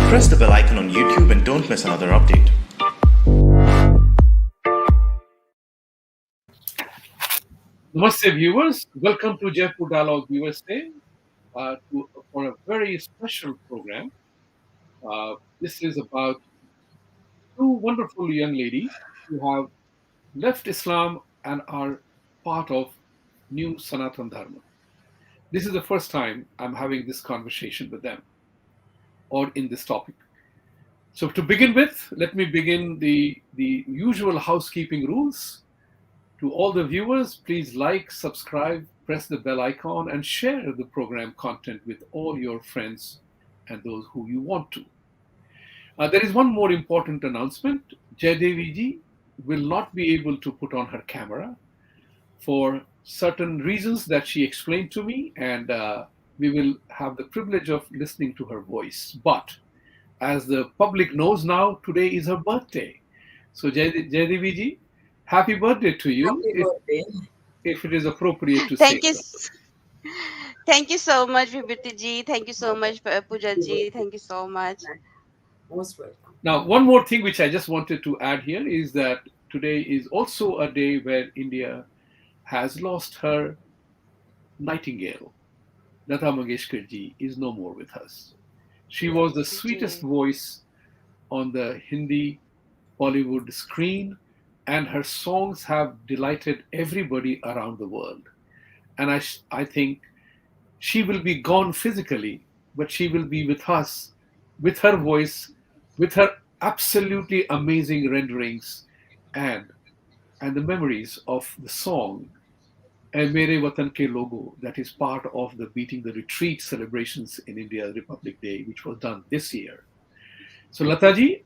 Press the bell icon on YouTube and don't miss another update. Namaste viewers, welcome to Jaipur Dialogue Viewers Day for a very special program. This is about two wonderful young ladies who have left Islam and are part of new Sanatan Dharma. This is the first time I'm having this conversation with them or in this topic. So to begin with, let me begin the usual housekeeping rules. To all the viewers, please like, subscribe, press the bell icon, and share the program content with all your friends and those who you want to. There is one more important announcement. Jaidevi ji will not be able to put on her camera for certain reasons that she explained to me, and we will have the privilege of listening to her voice. But as the public knows now, today is her birthday. So, Jaidevi ji, happy birthday to you, Happy birthday. if it is appropriate to say Thank you. so. Thank you so much, Vibhuti ji. Thank you so much, Pooja Happy ji. birthday. Thank you so much. Most welcome. Now, one more thing which I just wanted to add here is that today is also a day where India has lost her nightingale. Lata Mangeshkar ji is no more with us. She was the sweetest Ji. voice on the Hindi Bollywood screen, and her songs have delighted everybody around the world. And I think she will be gone physically, but she will be with us, with her voice, with her absolutely amazing renderings, and and the memories of the song "Ae Mere Watan Ke Logo" that is part of the Beating the Retreat celebrations in India Republic Day, which was done this year. So Lata ji,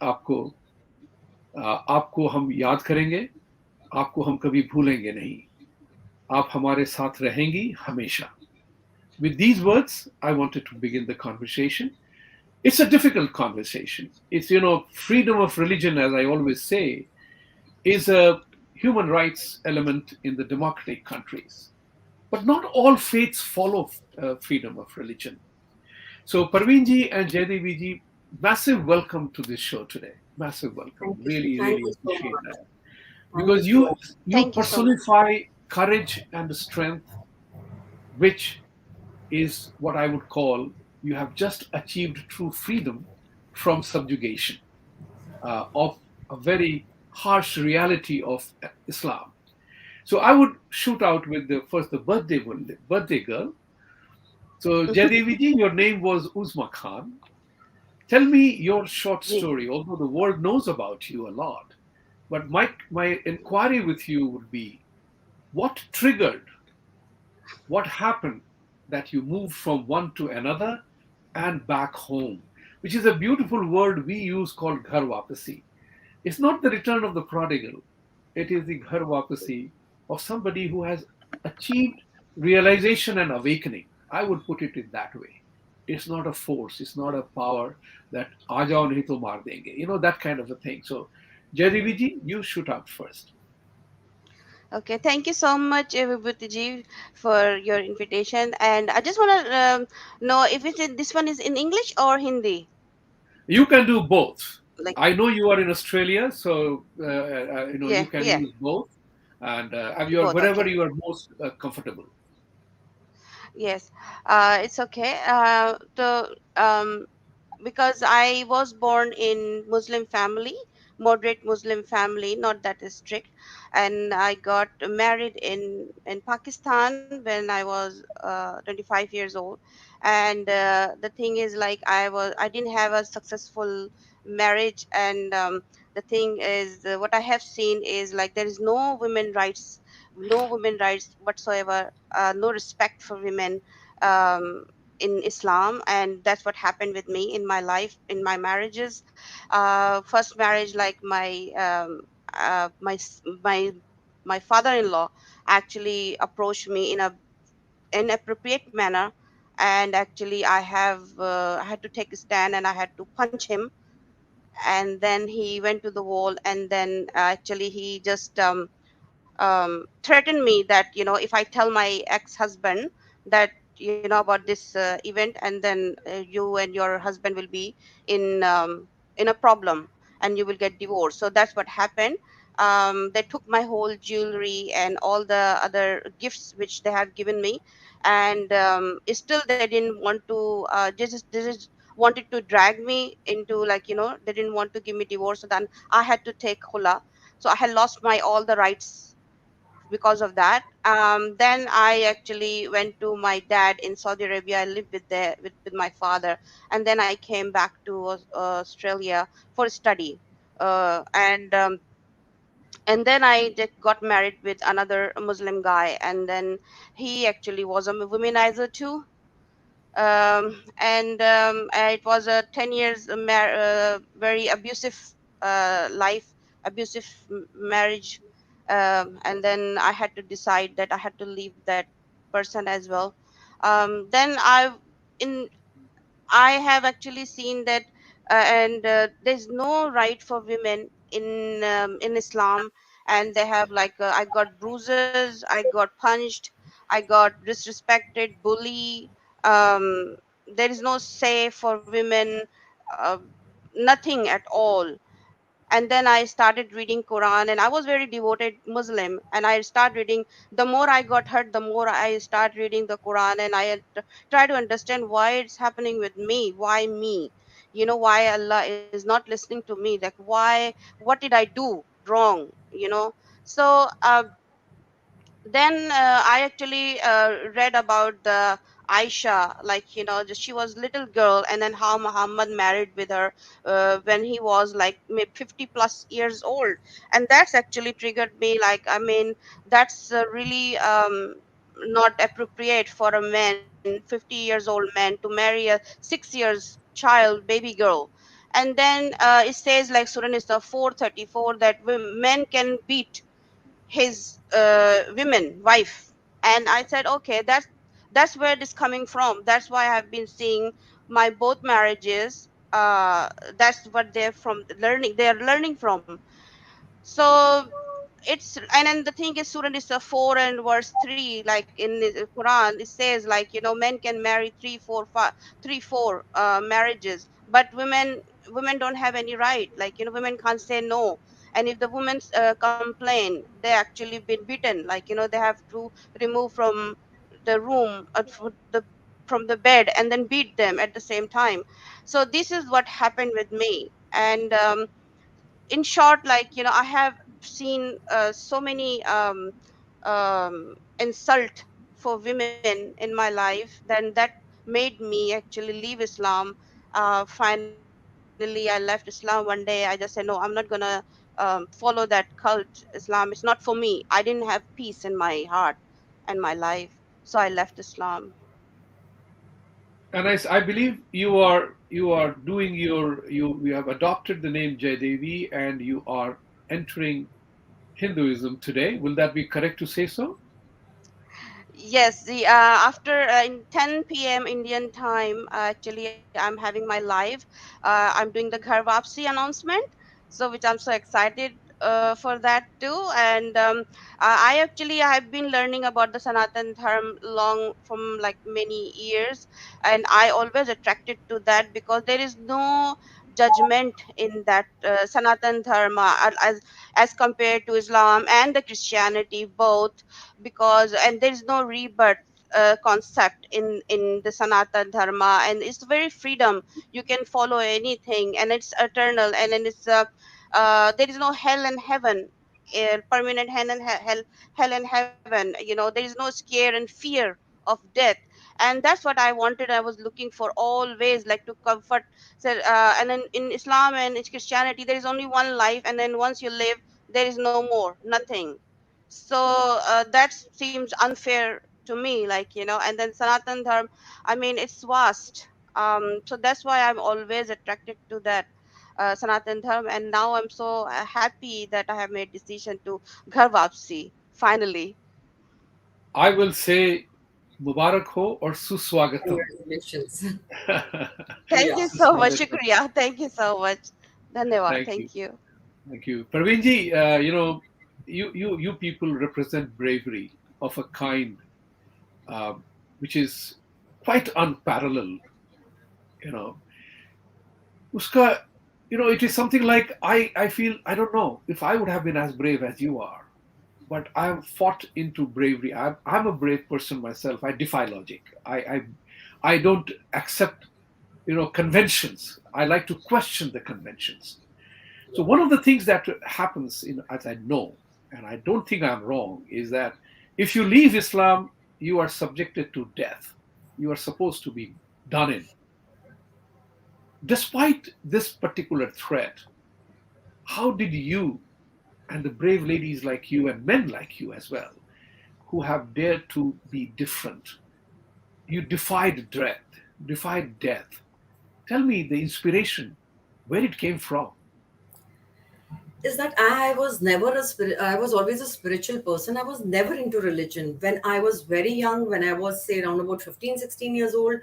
आपको हम याद करेंगे, आपको हम कभी भूलेंगे नहीं, आप हमारे साथ रहेंगी हमेशा. With these words, I wanted to begin the conversation. It's a difficult conversation. It's, freedom of religion, as I always say, is a human rights element in the democratic countries. But not all faiths follow freedom of religion. So, Parveen ji and Jaidevi ji, massive welcome to this show today. Massive welcome. Really, Thank really you so appreciate much. that. Thank Because you so you much. you Thank you so much. personify courage and strength, which is what I would call you have just achieved true freedom from subjugation of a very harsh reality of Islam. So I would shoot out with the birthday girl. So Jaidevi ji, your name was Uzma Khan. Tell me your short Ji. story, although the world knows about you a lot. But my inquiry with you would be what triggered, what happened that you moved from one to another and back home, which is a beautiful word we use called ghar wapasi. It's not the return of the prodigal, it is the ghar wapasi of somebody who has achieved realization and awakening. I would put it in that way. It's not a force, it's not a power that aa jao nahi to maar denge, that kind of a thing. So, Jaidevi ji, you shoot out first. Okay, thank you so much, Vibhuti ji, for your invitation. And I just want to know if this one is in English or Hindi. You can do both. Like, I know you are in Australia, so you yeah, can yeah, use both, and you are both. wherever Okay. you are most comfortable. Yes, it's okay. Because I was born in Muslim family, moderate Muslim family, not that strict, and I got married in Pakistan when I was 25 years old. And the thing is, like, I didn't have a successful marriage, and the thing is, what I have seen is like there is no women rights whatsoever, no respect for women um, in Islam, and that's what happened with me in my life, in my marriages. First marriage, like my father-in-law actually approached me in a inappropriate manner, and actually I had to take a stand and I had to punch him, and then he went to the wall, and then actually he just threatened me that if I tell my ex-husband that about this event, and then you and your husband will be in in a problem and you will get divorced. So that's what happened. They took my whole jewelry and all the other gifts which they have given me, and still they didn't want to they just wanted to drag me into, like, they didn't want to give me divorce. So then I had to take khula. So I had lost my all the rights because of that. Then I actually went to my dad in Saudi Arabia. I lived with my father, and then I came back to Australia for study. And then I got married with another Muslim guy, and then he actually was a womanizer too. And it was a 10 years very abusive life, abusive marriage. And then I had to decide that I had to leave that person as well. Then in I have actually seen that, and there's no right for women in Islam, and they have, like, I got bruises, I got punched, I got disrespected, bully. There is no say for women, uh, nothing at all. And then I started reading Quran, and I was very devoted Muslim, and I started reading. The more I got hurt, the more I start reading the Quran, and I try to understand why it's happening with me. Why me? Why Allah is not listening to me? Like, why? What did I do wrong? So then I actually read about the Aisha, like, she was little girl, and then how Muhammad married with her when he was like maybe 50 plus years old. And that's actually triggered me, like, I mean, that's really not appropriate for a man, 50 years old man, to marry a 6 years child baby girl. And then it says, like, Surah Nisa 4:34, that men can beat his women wife. And I said, okay, that's where this coming from. That's why I've been seeing my both marriages. That's what they're learning from. So it's, and then the thing is, Surah is 4 and verse 3, like in the Quran, it says, like, men can marry 4 marriages, but women don't have any right. Like, women can't say no. And if the women complain, they actually been beaten. Like, they have to remove from the room, from the bed, and then beat them at the same time. So this is what happened with me. And in short, like, I have seen so many insult for women in my life, then that made me actually leave Islam. Finally, I left Islam one day. I just said, no, I'm not gonna follow that cult. Islam is not for me. I didn't have peace in my heart and my life, so I left Islam. And I believe you are doing you have adopted the name Jaidevi, and you are entering Hinduism today. Will that be correct to say so? Yes, the after in 10 p.m. Indian time, actually, I'm having my live. I'm doing the Ghar Vapsi announcement, so which I'm so excited for that too. And I have been learning about the Sanatan Dharma long from like many years, and I always attracted to that because there is no judgment in that Sanatan Dharma as compared to Islam and the Christianity both. Because and there is no rebirth concept in the Sanatan Dharma, and it's very freedom. You can follow anything, and it's eternal, and then it's there is no hell and heaven, permanent hell and heaven. There is no scare and fear of death. And that's what I wanted. I was looking for always, like, to comfort. So and then in Islam and in Christianity, there is only one life, and then once you live, there is no more, nothing. So that seems unfair to me, like, and then Sanatan Dharma, I mean, it's vast. So that's why I'm always attracted to that Sanatan Dharma, and now I'm so happy that I have made decision to Ghar Vapsi finally. I will say Mubarak ho or Suswagatam. Congratulations. Thank Yeah. you so much, Suswagatam. Shukriya. Thank you so much. Dhanyawad. Thank you. Thank you. Thank you. Parveenji, you people represent bravery of a kind, uh, which is quite unparalleled. You know, Uska, it is something like I feel, I don't know if I would have been as brave as you are, but I have fought into bravery. I'm a brave person myself. I defy logic. I don't accept, conventions. I like to question the conventions. So one of the things that happens, as I know, and I don't think I'm wrong, is that if you leave Islam, you are subjected to death. You are supposed to be done in. Despite this particular threat, how did you and the brave ladies like you and men like you as well, who have dared to be different, you defied death. Tell me the inspiration, where it came from. Is that I was never I was always a spiritual person. I was never into religion. When I was very young, when I was say around about 15, 16 years old,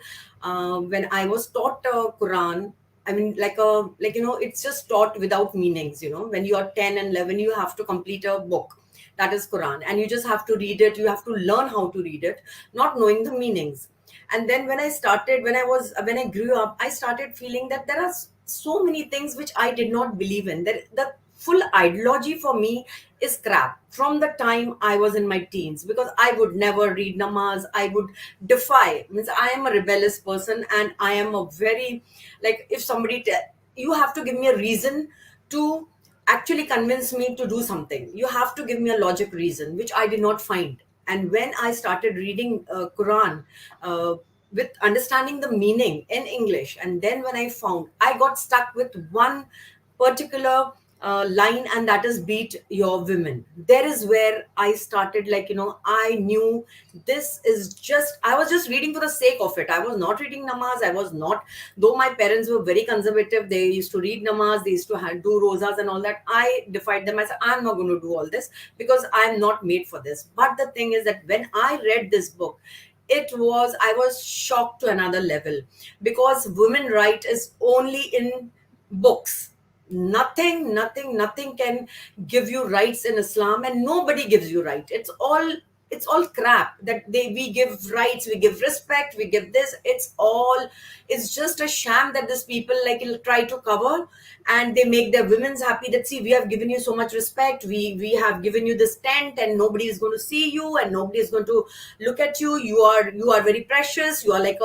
when I was taught Quran, I mean, it's just taught without meanings. When you are 10 and 11, you have to complete a book that is Quran, and you just have to read it. You have to learn how to read it, not knowing the meanings. And then when I grew up, I started feeling that there are so many things which I did not believe in. That the full ideology for me is crap from the time I was in my teens, because I would never read namaz. I would defy, means I am a rebellious person, and I am a very, like, if you have to give me a reason to actually convince me to do something. You have to give me a logic reason, which I did not find. And when I started reading Quran, uh, with understanding the meaning in English, and then when I found, I got stuck with one particular line, and that is beat your women. There is where I started, I knew this is just, I was just reading for the sake of it. I was not reading namaz. I was not, though my parents were very conservative, they used to read namaz, they used to do rosas and all that. I defied them. I said, I'm not going to do all this because I'm not made for this. But the thing is that when I read this book, I was shocked to another level, because women right is only in books. Nothing can give you rights in Islam, and nobody gives you right. It's all crap that we give rights, we give respect, we give this. It's just a sham that these people like will try to cover, and they make their women's happy that, see, we have given you so much respect, we have given you this tent, and nobody is going to see you, and nobody is going to look at you. You are very precious. You are like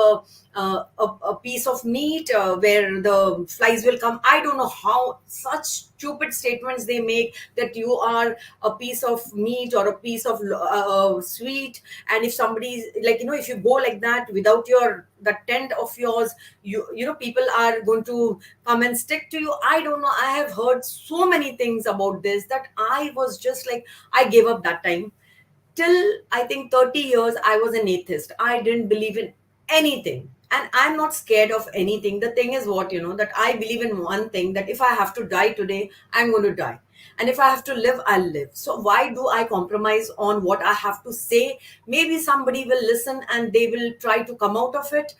a piece of meat where the flies will come. I don't know how such stupid statements they make, that you are a piece of meat or a piece of sweet. And if somebody, if you go like that without that tent of yours, people are going to come and stick to you. I don't know. I have heard so many things about this that I was just like, I gave up that time. Till I think 30 years, I was an atheist. I didn't believe in anything. And I'm not scared of anything. The thing is what, that I believe in one thing, that if I have to die today, I'm going to die. And if I have to live, I'll live. So why do I compromise on what I have to say? Maybe somebody will listen and they will try to come out of it,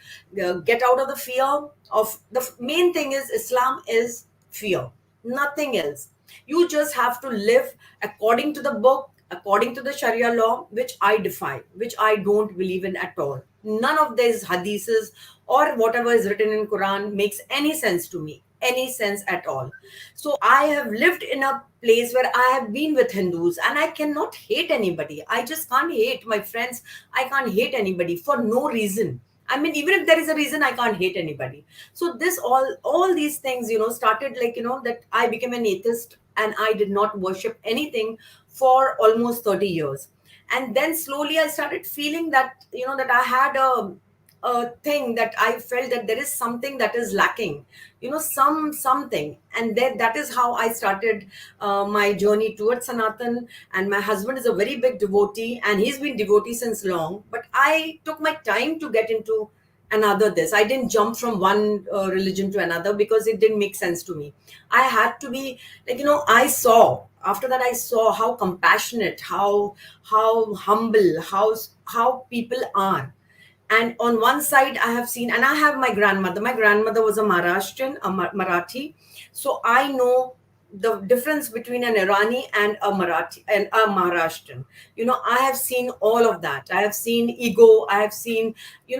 get out of the fear of main thing is Islam is fear, nothing else. You just have to live according to the book, according to the Sharia law, which I defy, which I don't believe in at all. None of these hadiths or whatever is written in Quran makes any sense to me, any sense at all. So I have lived in a place where I have been with Hindus, and I cannot hate anybody. I just can't hate my friends. I can't hate anybody for no reason. I mean, even if there is a reason, I can't hate anybody. So this all these things, started that I became an atheist, and I did not worship anything for almost 30 years. And then slowly I started feeling that, that I had a thing, that I felt that there is something that is lacking, something. And then that is how I started my journey towards Sanatan. And my husband is a very big devotee, and he's been devotee since long. But I took my time to get into another this. I didn't jump from one religion to another, because it didn't make sense to me. I had to be I saw, after that I saw how compassionate, how humble, how people are. And on one side I have seen, and I have my grandmother was a Maharashtrian, a Marathi. So I know the difference between an Irani and a Marathi and a Maharashtrian. I have seen all of that. I have seen ego. I have seen,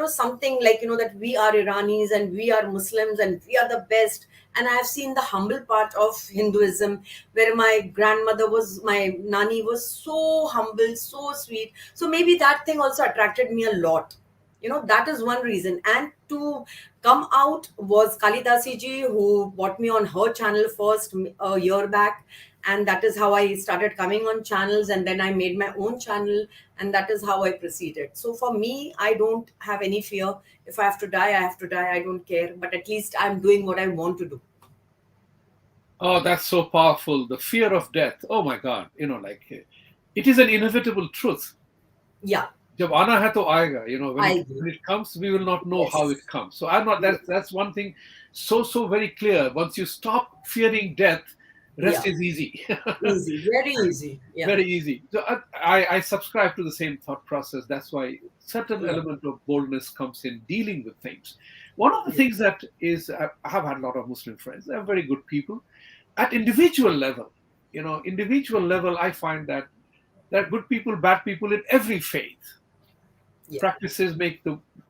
something like, that we are Iranis and we are Muslims and we are the best. And I have seen the humble part of Hinduism, where my nani was so humble, so sweet. So maybe that thing also attracted me a lot. That is one reason. And to come out was Kalidasi ji, who brought me on her channel first a year back. And that is how I started coming on channels, and then I made my own channel, and that is how I proceeded. So for me, I don't have any fear. If I have to die, I have to die. I don't care, but at least I'm doing what I want to do. Oh, that's so powerful. The fear of death. Oh my God. It is an inevitable truth. Yeah, जब आना है तो आएगा, when I it agree. when it comes, we will not know how Yes. it comes. So I'm not, that's one thing so very clear. Once you stop fearing death, rest Yeah, is easy. easy, very easy. Yeah, Very easy. So I subscribe to the same thought process. That's why certain yeah, element of boldness comes in dealing with things. One of the yeah, things that is, I have had a lot of Muslim friends. They're very good people. At individual level, I find that there are good people, bad people in every faith. yeah,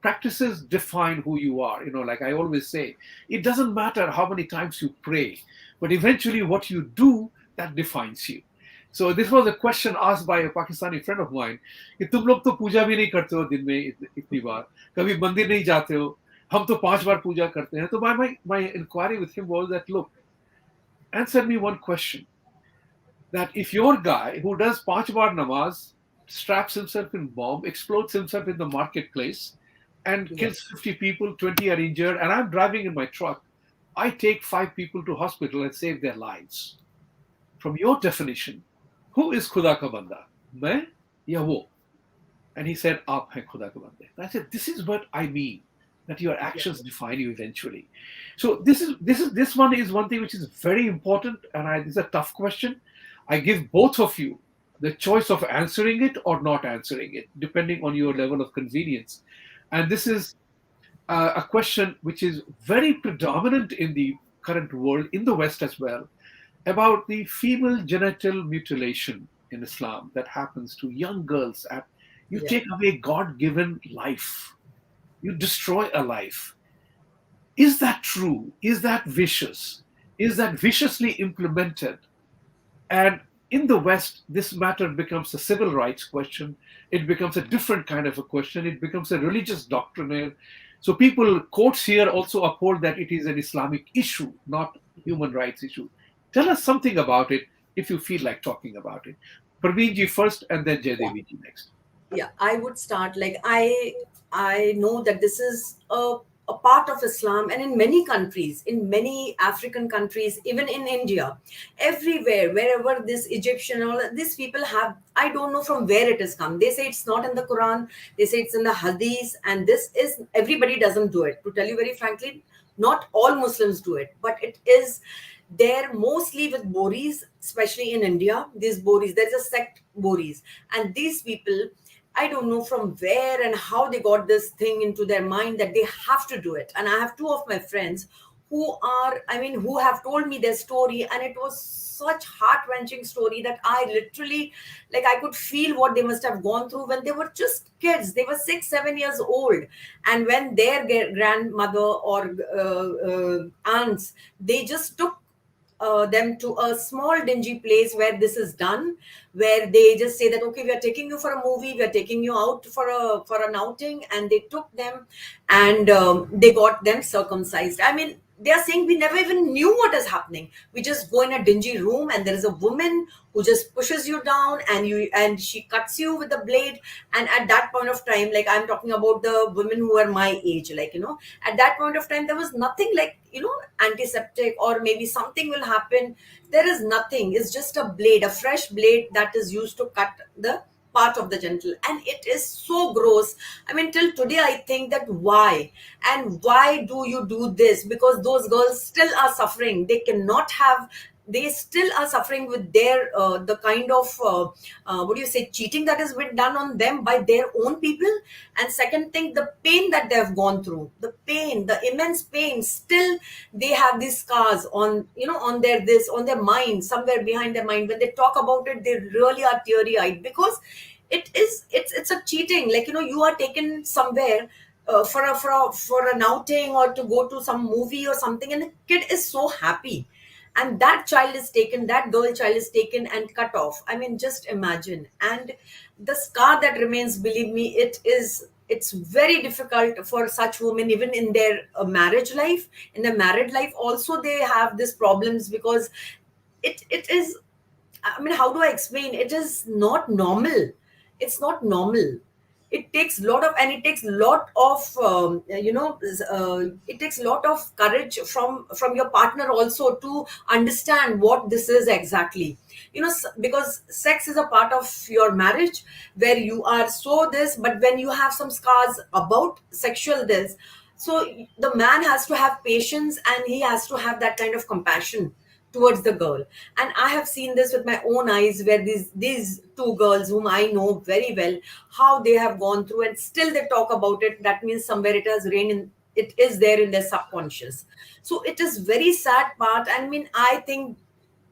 Practices define who you are. Like I always say, it doesn't matter how many times you pray, but eventually what you do, that defines you. So this was a question asked by a Pakistani friend of mine कि तुम लोग तो पूजा भी नहीं करते हो दिन में इतनी बार, कभी मंदिर नहीं जाते हो, हम तो 5 बार पूजा करते हैं. तो my inquiry with him was that, look, answer me one question, that if your guy who does 5 bar namaz straps himself in bomb, explodes himself in the marketplace, and yeah, kills 50 people, 20 are injured, and I'm driving in my truck, I take 5 people to hospital and save their lives. From your definition, who is Khuda ka banda? Main ya wo? And he said, Aap hai Khuda ke bande. And I said, this is what I mean, that your yeah, actions define you eventually. So this one is one thing which is very important, and this is a tough question. I give both of you the choice of answering it or not answering it, depending on your level of convenience. And this is a question which is very predominant in the current world, in the West as well, about the female genital mutilation in Islam that happens to young girls. You yeah, take away God given life, you destroy a life. Is that true? Is that vicious? Is that viciously implemented? And in the West, this matter becomes a civil rights question. It becomes a different kind of a question. It becomes a religious doctrinaire. So courts here also uphold that it is an Islamic issue, not human rights issue. Tell us something about it if you feel like talking about it. Parveen ji first, and then yeah. Jaidevi ji next. Yeah, I would start like I know that this is a part of Islam, and in many countries, in many African countries, even in India, everywhere, wherever this Egyptian, all these people have, I don't know from where it has come. They say it's not in the Quran, they say it's in the Hadith, and this is, everybody doesn't do it. To tell you very frankly, not all Muslims do it, but it is there mostly with Boris, especially in India. These Boris, there's a sect Boris, and these people, I don't know from where and how they got this thing into their mind that they have to do it. And I have two of my friends who have told me their story, and it was such heart-wrenching story that I literally, like, I could feel what they must have gone through when they were just kids. They were 6 7 years old, and when their grandmother or aunts, they just took them to a small dingy place where this is done, where they just say that, okay, we are taking you for a movie, we are taking you out for an outing, and they took them, and they got them circumcised. I mean, they are saying we never even knew what is happening. We just go in a dingy room, and there is a woman who just pushes you down, and she cuts you with the blade. And at that point of time, like, I'm talking about the women who are my age, like, at that point of time, there was nothing like, antiseptic, or maybe something will happen. There is nothing. It's just a blade, a fresh blade that is used to cut the part of the genital, and it is so gross. I mean, till today I think that why, and why do you do this? Because those girls still are suffering. They cannot have they still are suffering with their the kind of what do you say, cheating that has been done on them by their own people. And second thing, the pain that they have gone through, the pain, the immense pain, still they have these scars on, you know, on their this, on their mind, somewhere behind their mind. When they talk about it, they really are teary eyed, because it's a cheating. Like, you know, you are taken somewhere for an outing or to go to some movie or something, and the kid is so happy, and that child is taken, that girl child is taken and cut off. I mean, just imagine. And the scar that remains, believe me, it's very difficult for such women, even in their marriage life, in their married life also they have these problems, because it is, I mean, how do I explain? It is not normal. It's not normal. It takes lot of, and it takes lot of, it takes lot of courage from your partner also to understand what this is exactly. You know, because sex is a part of your marriage, where you are so this, but when you have some scars about sexual this, so the man has to have patience, and he has to have that kind of compassion towards the girl. And I have seen this with my own eyes, where these two girls whom I know very well, how they have gone through, and still they talk about it. That means somewhere it has reigned in, it is there in their subconscious. So it is very sad part. I mean, I think,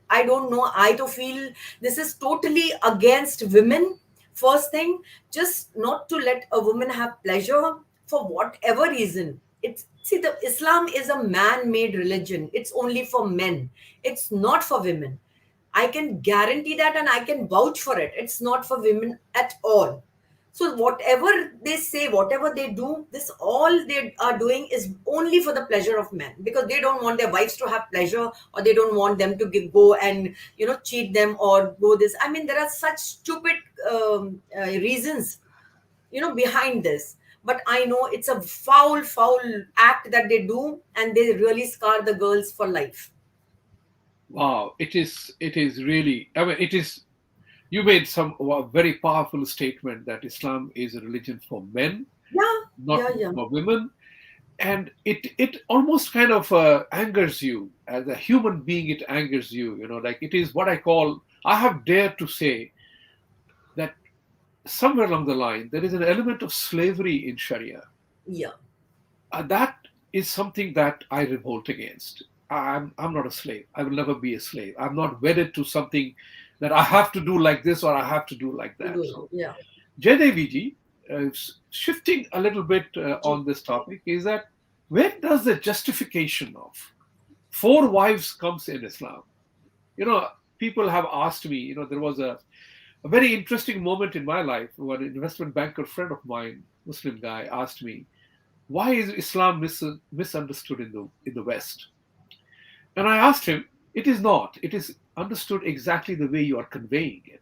I don't know, I to feel this is totally against women. First thing, just not to let a woman have pleasure for whatever reason. It's, see, the Islam is a man-made religion. It's only for men. It's not for women. I can guarantee that, and I can vouch for it. It's not for women at all. So whatever they say, whatever they do, this all they are doing is only for the pleasure of men, because they don't want their wives to have pleasure, or they don't want them to go and, you know, cheat them or go this. I mean, there are such stupid reasons, you know, behind this. But I know it's a foul act that they do, and they really scar the girls for life. Wow, it is really. I mean, it is. You made some very powerful statement that Islam is a religion for men, Yeah, not yeah, yeah, for women, and it almost kind of angers you as a human being. It angers you, you know, like it is what I call. I have dared to say that somewhere along the line there is an element of slavery in Sharia. yeah. That is something that I revolt against. I'm not a slave. I will never be a slave. I'm not wedded to something that I have to do like this or I have to do like To that. do, So, yeah. Jaidevi ji, shifting a little bit on this topic, is that where does the justification of four wives comes in Islam? You know, people have asked me. You know, there was a very interesting moment in my life when an investment banker friend of mine, Muslim guy, asked me, why is Islam misunderstood in the West? And I asked him, it is not. It is understood exactly the way you are conveying it.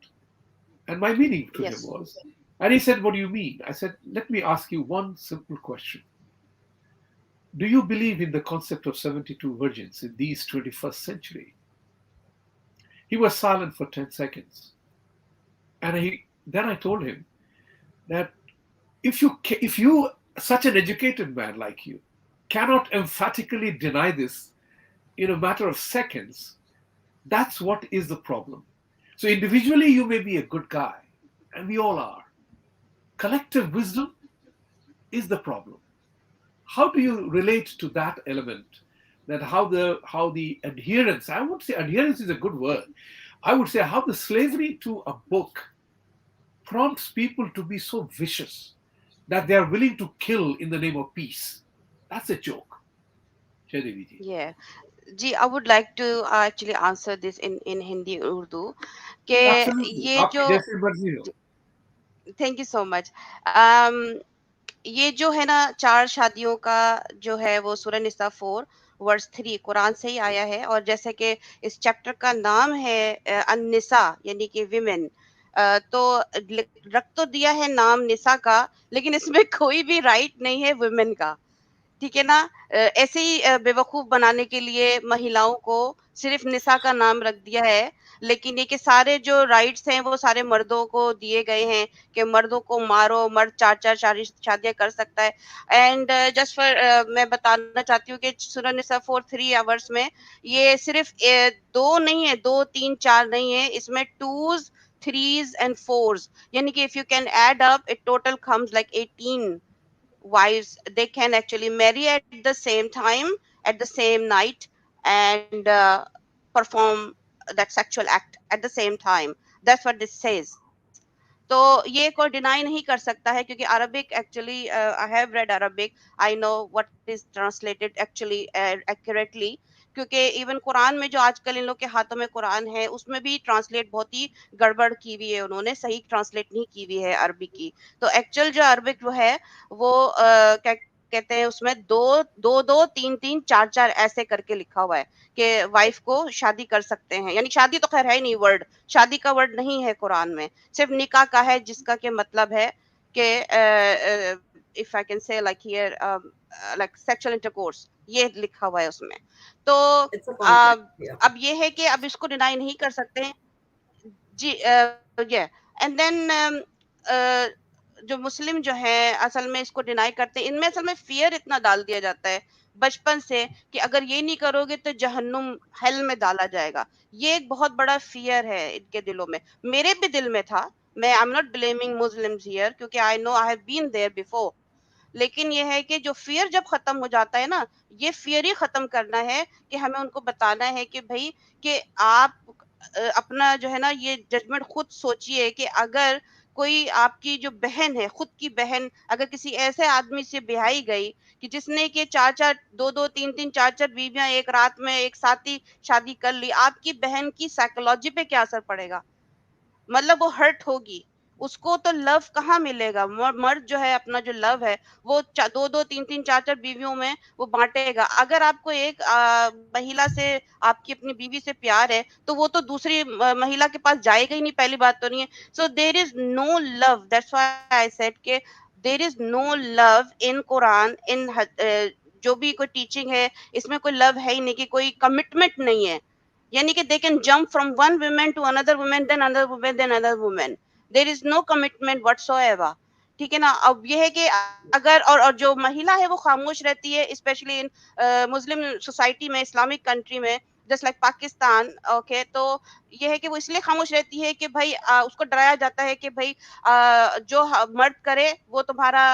And my meaning to him Yes. was, and he said, what do you mean? I said, let me ask you one simple question. Do you believe in the concept of 72 virgins in these 21st century? He was silent for 10 seconds. And then I told him that if you, such an educated man like you, cannot emphatically deny this in a matter of seconds, that's what is the problem. So individually, you may be a good guy, and we all are. Collective wisdom is the problem. How do you relate to that element? That how the adherence, I would say adherence is a good word. I would say how the slavery to a book prompts people to be so vicious that they are willing to kill in the name of peace. That's a joke. Jaidevi ji. Yeah. Ji, I would like to actually answer this in Hindi Urdu कि Absolutely. ये आपकी जो जैसी मर्जी हो. Thank you so much ये जो है ना चार शादियों का जो है वो सूरह निसा 4 वर्स 3 कुरान से ही आया है और जैसे कि इस चैप्टर का नाम है अन्निसा यानी कि विमेन तो रख तो दिया है नाम निसा का लेकिन इसमें कोई भी राइट नहीं है वुमेन का ठीक है ना? ऐसे ही बेवकूफ बनाने के लिए महिलाओं को صرف نساء کا نام رکھ دیا ہے، لیکن یہ کہ سارے جو رائٹس ہیں وہ سارے مردوں کو دیے گئے ہیں کہ مردوں کو مارو، مرد 4 شادیاں کر سکتا ہے. اینڈ جسٹ فار میں بتانا چاہتی ہوں کہ سورہ نساء فور 3 آورس میں یہ صرف 2 نہیں ہے، 2 3 4 نہیں ہے، اس میں 2s 3s and 4s، یعنی کہ if you can add up it total comes like 18 wives they can actually marry at the same time, at the same night, and perform that sexual act at the same time. That's what this says. تو یہ کوئی deny نہیں کر سکتا ہے کیونکہ Arabic actually I have read Arabic, I know what is translated actually accurately, کیونکہ even Quran میں جو آج کل ان لوگ کے ہاتھوں میں قرآن ہے اس میں بھی ٹرانسلیٹ بہت ہی گڑبڑ کی ہوئی ہے، انہوں نے صحیح ٹرانسلیٹ نہیں کی ہوئی ہے عربی کی. تو ایکچوئل جو عربک جو ہے وہ کیا کہتے ہیں، اس میں 2 2 3 3 4 4 ایسے کر کے لکھا ہوا ہے کہ وائف کو شادی کر سکتے ہیں. یعنی شادی تو خیر ہے ہی نہیں، ورڈ شادی کا ورڈ نہیں ہے قرآن میں، صرف نکاح کا ہے، جس کا کہ مطلب ہے کہ if I can say like here like sexual intercourse، یہ لکھا ہوا ہے اس میں. تو It's a contract. Yeah. اب یہ ہے کہ اب اس کو ڈینائی نہیں کر سکتے. جی یہ اینڈ دین جو مسلم جو ہے اصل میں اس کو ڈینائی کرتے ہیں، ان میں اصل میں فیئر اتنا ڈال دیا جاتا ہے بچپن سے کہ اگر یہ نہیں کرو گے تو جہنم ہیل میں ڈالا جائے گا. یہ ایک بہت بڑا فیئر ہے ان کے دلوں میں، میرے بھی دل میں تھا. میں I'm not blaming Muslims here کیونکہ I know I have been there before. لیکن یہ ہے کہ جو فیئر جب ختم ہو جاتا ہے نا، یہ فیئر ہی ختم کرنا ہے کہ ہمیں ان کو بتانا ہے کہ بھائی کہ آپ اپنا جو ہے نا یہ ججمنٹ خود سوچئے کہ اگر کوئی آپ کی جو بہن ہے، خود کی بہن اگر کسی ایسے آدمی سے بیاہی گئی کہ جس نے کہ 2 2 3 3 4 4 بیویاں ایک رات میں ایک ساتھ ہی شادی کر لی، آپ کی بہن کی سائیکولوجی پہ کیا اثر پڑے گا؟ مطلب وہ ہرٹ ہوگی، اس کو تو لو کہاں ملے گا؟ مرد جو ہے اپنا جو لو ہے وہ 2 2 3 3 4 4 بیویوں میں وہ بانٹے گا. اگر آپ کو ایک مہیلا سے، آپ کی اپنی بیوی سے پیار ہے تو وہ تو دوسری مہیلا کے پاس جائے گا ہی نہیں، پہلی بات تو نہیں ہے. سو دیر از نو لو، دیٹس وائی آئی سیڈ کہ دیر از نو لو ان قرآن، ان جو بھی کوئی ٹیچنگ ہے اس میں کوئی لو ہے ہی نہیں، کہ کوئی کمٹمنٹ نہیں ہے. یعنی کہ they can jump from one woman to another woman, then another woman, then another woman. There is no commitment whatsoever. ٹھیک ہے نا. اب یہ ہے کہ اگر اور جو مہیلا ہے وہ خاموش رہتی ہے، اسپیشلی ان مسلم سوسائٹی میں، اسلامک کنٹری میں، جسٹ لائک پاکستان. اوکے، تو یہ ہے کہ وہ اس لیے خاموش رہتی ہے کہ بھائی اس کو ڈرایا جاتا ہے کہ بھائی جو مرد کرے وہ تمہارا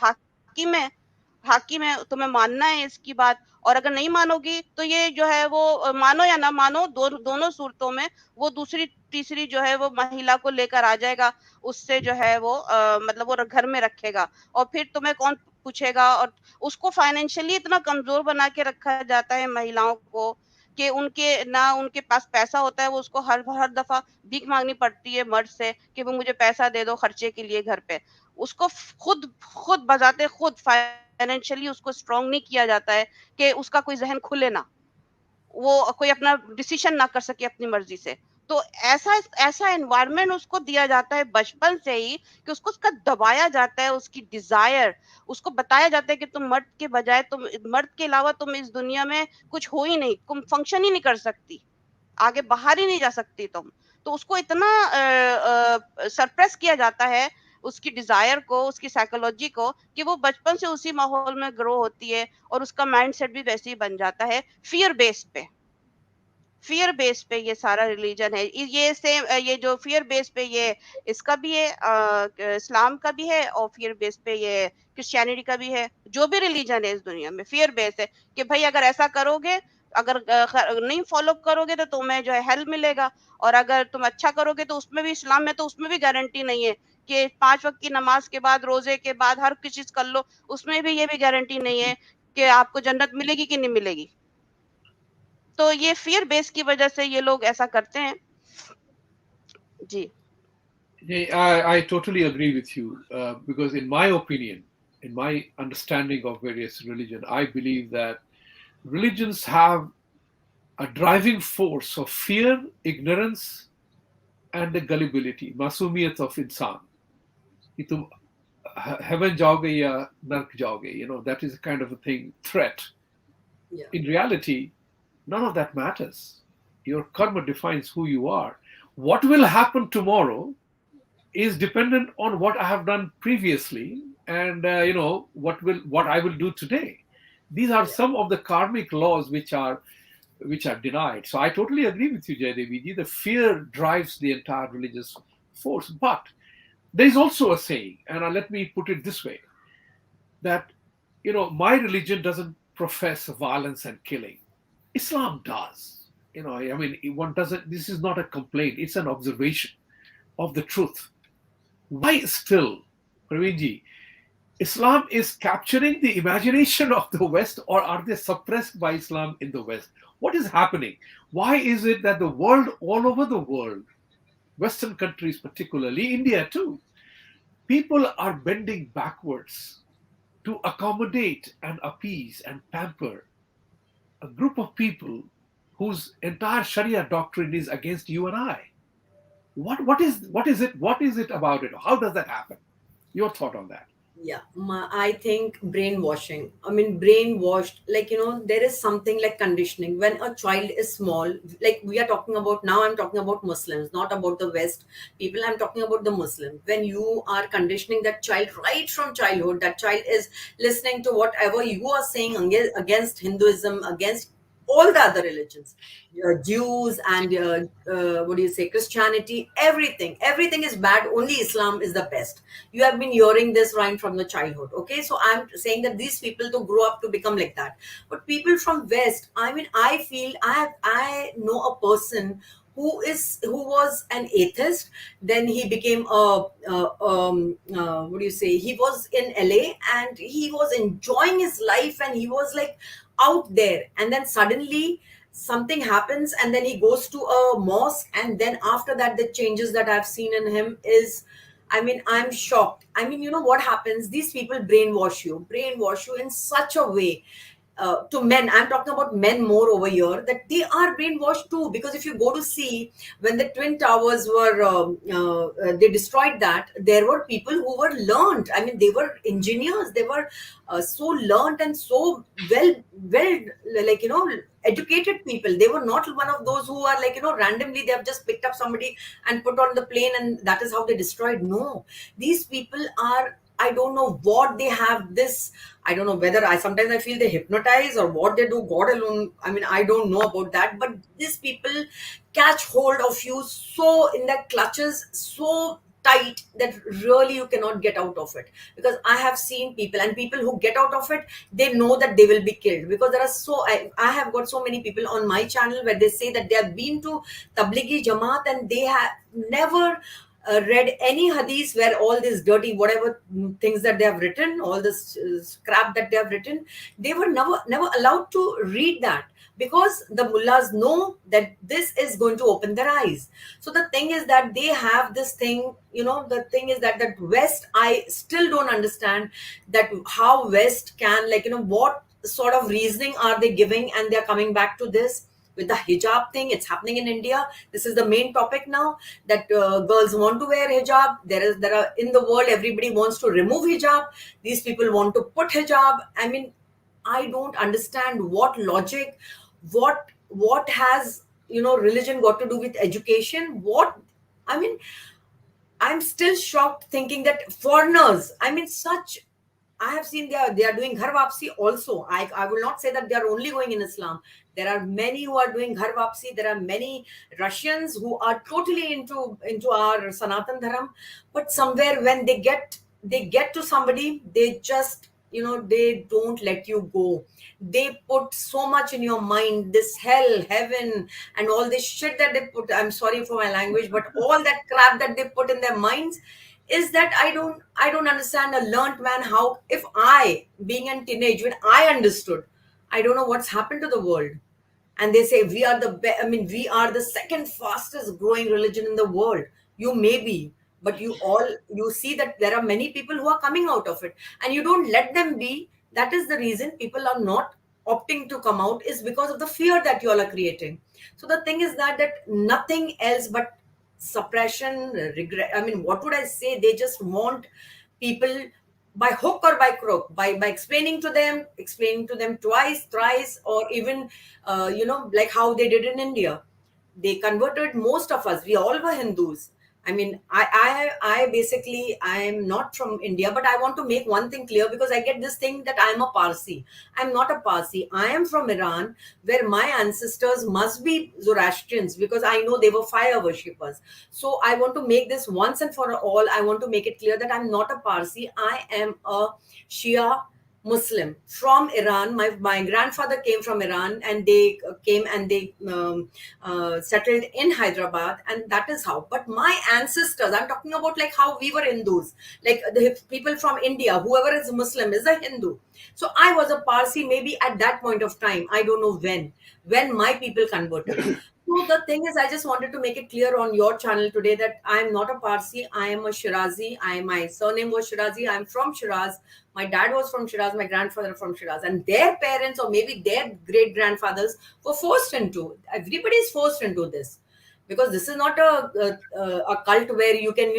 حاکم ہے، حاکم ہے، تمہیں ماننا ہے اس کی بات، اور اگر نہیں مانو گی تو یہ جو ہے وہ مانو یا نہ مانو دونوں صورتوں میں وہ دوسری تیسری جو ہے وہ مہیلا کو لے کر آ جائے گا، اس سے جو ہے وہ مطلب وہ گھر میں رکھے گا، اور پھر تمہیں کون پوچھے گا. اور اس کو فائنینشلی اتنا کمزور بنا کے رکھا جاتا ہے مہیلاؤں کو کہ ان کے نہ ان کے پاس پیسہ ہوتا ہے، وہ اس کو ہر دفعہ بھیک مانگنی پڑتی ہے مرد سے کہ وہ مجھے پیسہ دے دو خرچے کے لیے گھر پہ. اس کو خود بذات خود فائنینشلی اس کو اسٹرانگ نہیں کیا جاتا ہے کہ اس کا کوئی ذہن کھلے نہ، وہ کوئی اپنا ڈیسیشن نہ کر سکے اپنی مرضی سے. تو ایسا انوائرمنٹ اس کو دیا جاتا ہے بچپن سے ہی کہ اس کو اس کا دبایا جاتا ہے، اس کی ڈیزائر، اس کو بتایا جاتا ہے کہ تم مرد کے بجائے، تم مرد کے علاوہ تم اس دنیا میں کچھ ہو ہی نہیں، تم فنکشن ہی نہیں کر سکتی، آگے باہر ہی نہیں جا سکتی تم. تو اس کو اتنا سرپریس کیا جاتا ہے اس کی ڈیزائر کو، اس کی سائیکولوجی کو، کہ وہ بچپن سے اسی ماحول میں گرو ہوتی ہے اور اس کا مائنڈ سیٹ بھی ویسے ہی بن جاتا ہے فیئر بیس پہ. فیئر بیس پہ یہ سارا ریلیجن ہے. یہ سیم یہ جو فیئر بیس پہ یہ اس کا بھی ہے، اسلام کا بھی ہے، اور فیئر بیس پہ یہ کرسچینٹی کا بھی ہے. جو بھی ریلیجن ہے اس دنیا میں فیئر بیس ہے کہ بھائی اگر ایسا کرو گے، اگر نہیں فالو کرو گے تو تمہیں جو ہے ہیل ملے گا، اور اگر تم اچھا کرو گے تو اس میں بھی، اسلام میں تو اس میں بھی گارنٹی نہیں ہے کہ 5 وقت کی نماز کے بعد، روزے کے بعد ہر کسی چیز کر لو، اس میں بھی یہ بھی گارنٹی نہیں ہے کہ آپ کو جنت ملے گی کہ نہیں ملے گی. تو یہ فیئر بیس کی وجہ سے یہ لوگ ایسا کرتے ہیں. جی I totally agree with you because in my opinion, in my understanding of various religion, I believe that religions have a driving force of fear, ignorance, and the gullibility, masumiyat of insan. کہ تم heaven جاؤ گے یا نرک جاؤ گے, that is a kind of a thing, threat. Yeah. In reality, none of that matters. Your karma defines who you are. What will happen tomorrow is dependent on what I have done previously, and what I will do today. These are some of the karmic laws which are denied. So I totally agree with you, Jaidevi. The fear drives the entire religious force. But there is also a saying, and let me put it this way, that my religion doesn't profess violence and killing. Islam does. I mean, one doesn't. This is not a complaint. It's an observation of the truth. Why still, Parveenji, Islam is capturing the imagination of the West, or are they suppressed by Islam in the West? What is happening? Why is it that the world, all over the world, Western countries particularly, India too, people are bending backwards to accommodate and appease and pamper a group of people whose entire Sharia doctrine is against you and I? What is it about it? How does that happen? Your thought on that? Yeah, I think brainwashing. I mean, brainwashed. Like, there is something like conditioning. When a child is small, like we are talking about now, I'm talking about Muslims, not about the West people. I'm talking about the Muslim. When you are conditioning that child right from childhood, that child is listening to whatever you are saying against Hinduism, against all the other religions, Jews and what do you say, Christianity, everything is bad. Only Islam is the best. You have been hearing this right from the childhood. Okay, so I'm saying that these people to grow up to become like that. But people from West, I mean, I feel I know a person who was an atheist. Then he became what do you say, he was in LA and he was enjoying his life and he was like out there, and then suddenly something happens and then he goes to a mosque, and then after that the changes that I've seen in him is, I mean, I'm shocked. I mean, you know what happens, these people brainwash you in such a way. To men, I'm talking about men more over here, that they are brainwashed too. Because if you go to see, when the twin towers were they destroyed that, there were people who were learned. I mean, they were engineers, they were so learned and so well, like, educated people. They were not one of those who are like, randomly they have just picked up somebody and put on the plane and that is how they destroyed. No, these people are, I don't know what they have this. I don't know whether sometimes I feel they hypnotize or what they do. God alone. I mean, I don't know about that. But these people catch hold of you so in their clutches, so tight that really you cannot get out of it. Because I have seen people, and people who get out of it, they know that they will be killed. Because there are I have got so many people on my channel where they say that they have been to Tablighi Jamaat and they have never read any hadith where all this dirty whatever things that they have written, all this crap that they have written, they were never allowed to read that, because the mullahs know that this is going to open their eyes. So the thing is that they have this thing, the thing is that West, I still don't understand that how West can, like, what sort of reasoning are they giving, and they're coming back to this with the hijab thing. It's happening in India. This is the main topic now, that girls want to wear hijab. There are in the world, everybody wants to remove hijab. These people want to put hijab. I mean, I don't understand what logic, what has, religion got to do with education. What, I mean, I'm still shocked thinking that foreigners, I mean, such, I have seen they are doing ghar wapsi also. I will not say that they are only going in Islam. There are many who are doing ghar wapsi. There are many Russians who are totally into our Sanatan Dharam. But somewhere when they get to somebody, they just, they don't let you go. They put so much in your mind, this hell, heaven, and all this shit that they put. I'm sorry for my language, but all that crap that they put in their minds is that I don't understand a learnt man. How, if I, being a teenage, when I understood, I don't know what's happened to the world. And they say we are I mean, we are the second fastest growing religion in the world. You may be, but you see that there are many people who are coming out of it, and you don't let them be. That is the reason people are not opting to come out, is because of the fear that you all are creating. So the thing is that nothing else but suppression, regret. I mean, what would I say? They just want people by hook or by crook, by explaining to them twice, thrice, or even like how they did in India. they converted most of us. We all were Hindus. I mean, I basically, I'm not from India, but I want to make one thing clear, because I get this thing that I'm a Parsi. I'm not a Parsi. I am from Iran, where my ancestors must be Zoroastrians, because I know they were fire worshippers. So I want to make this once and for all. I want to make it clear that I'm not a Parsi. I am a Shia Muslim from Iran. My grandfather came from Iran, and they came and they settled in Hyderabad, and that is how. But my ancestors, I'm talking about like how we were Hindus, like the people from India, whoever is Muslim is a Hindu. So I was a Parsi maybe at that point of time. I don't know when my people converted. So the thing is, I just wanted to make it clear on your channel today that I am not a Parsi. I am a Shirazi. My surname was Shirazi. I am from Shiraz. My dad was from Shiraz. My grandfather from Shiraz, and their parents or maybe their great grandfathers were forced into. Everybody is forced into this, because this is not a cult where you can,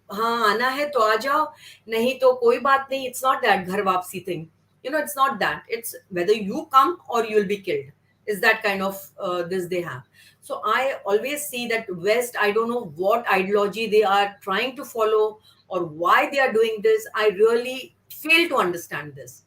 हाँ आना है तो आ जाओ, नहीं तो कोई बात नहीं. It's not that घर वापसी thing. It's not that. It's whether you come or you'll be killed. Is that kind of this they have. So I always see that West, I don't know what ideology they are trying to follow or why they are doing this. I really fail to understand this.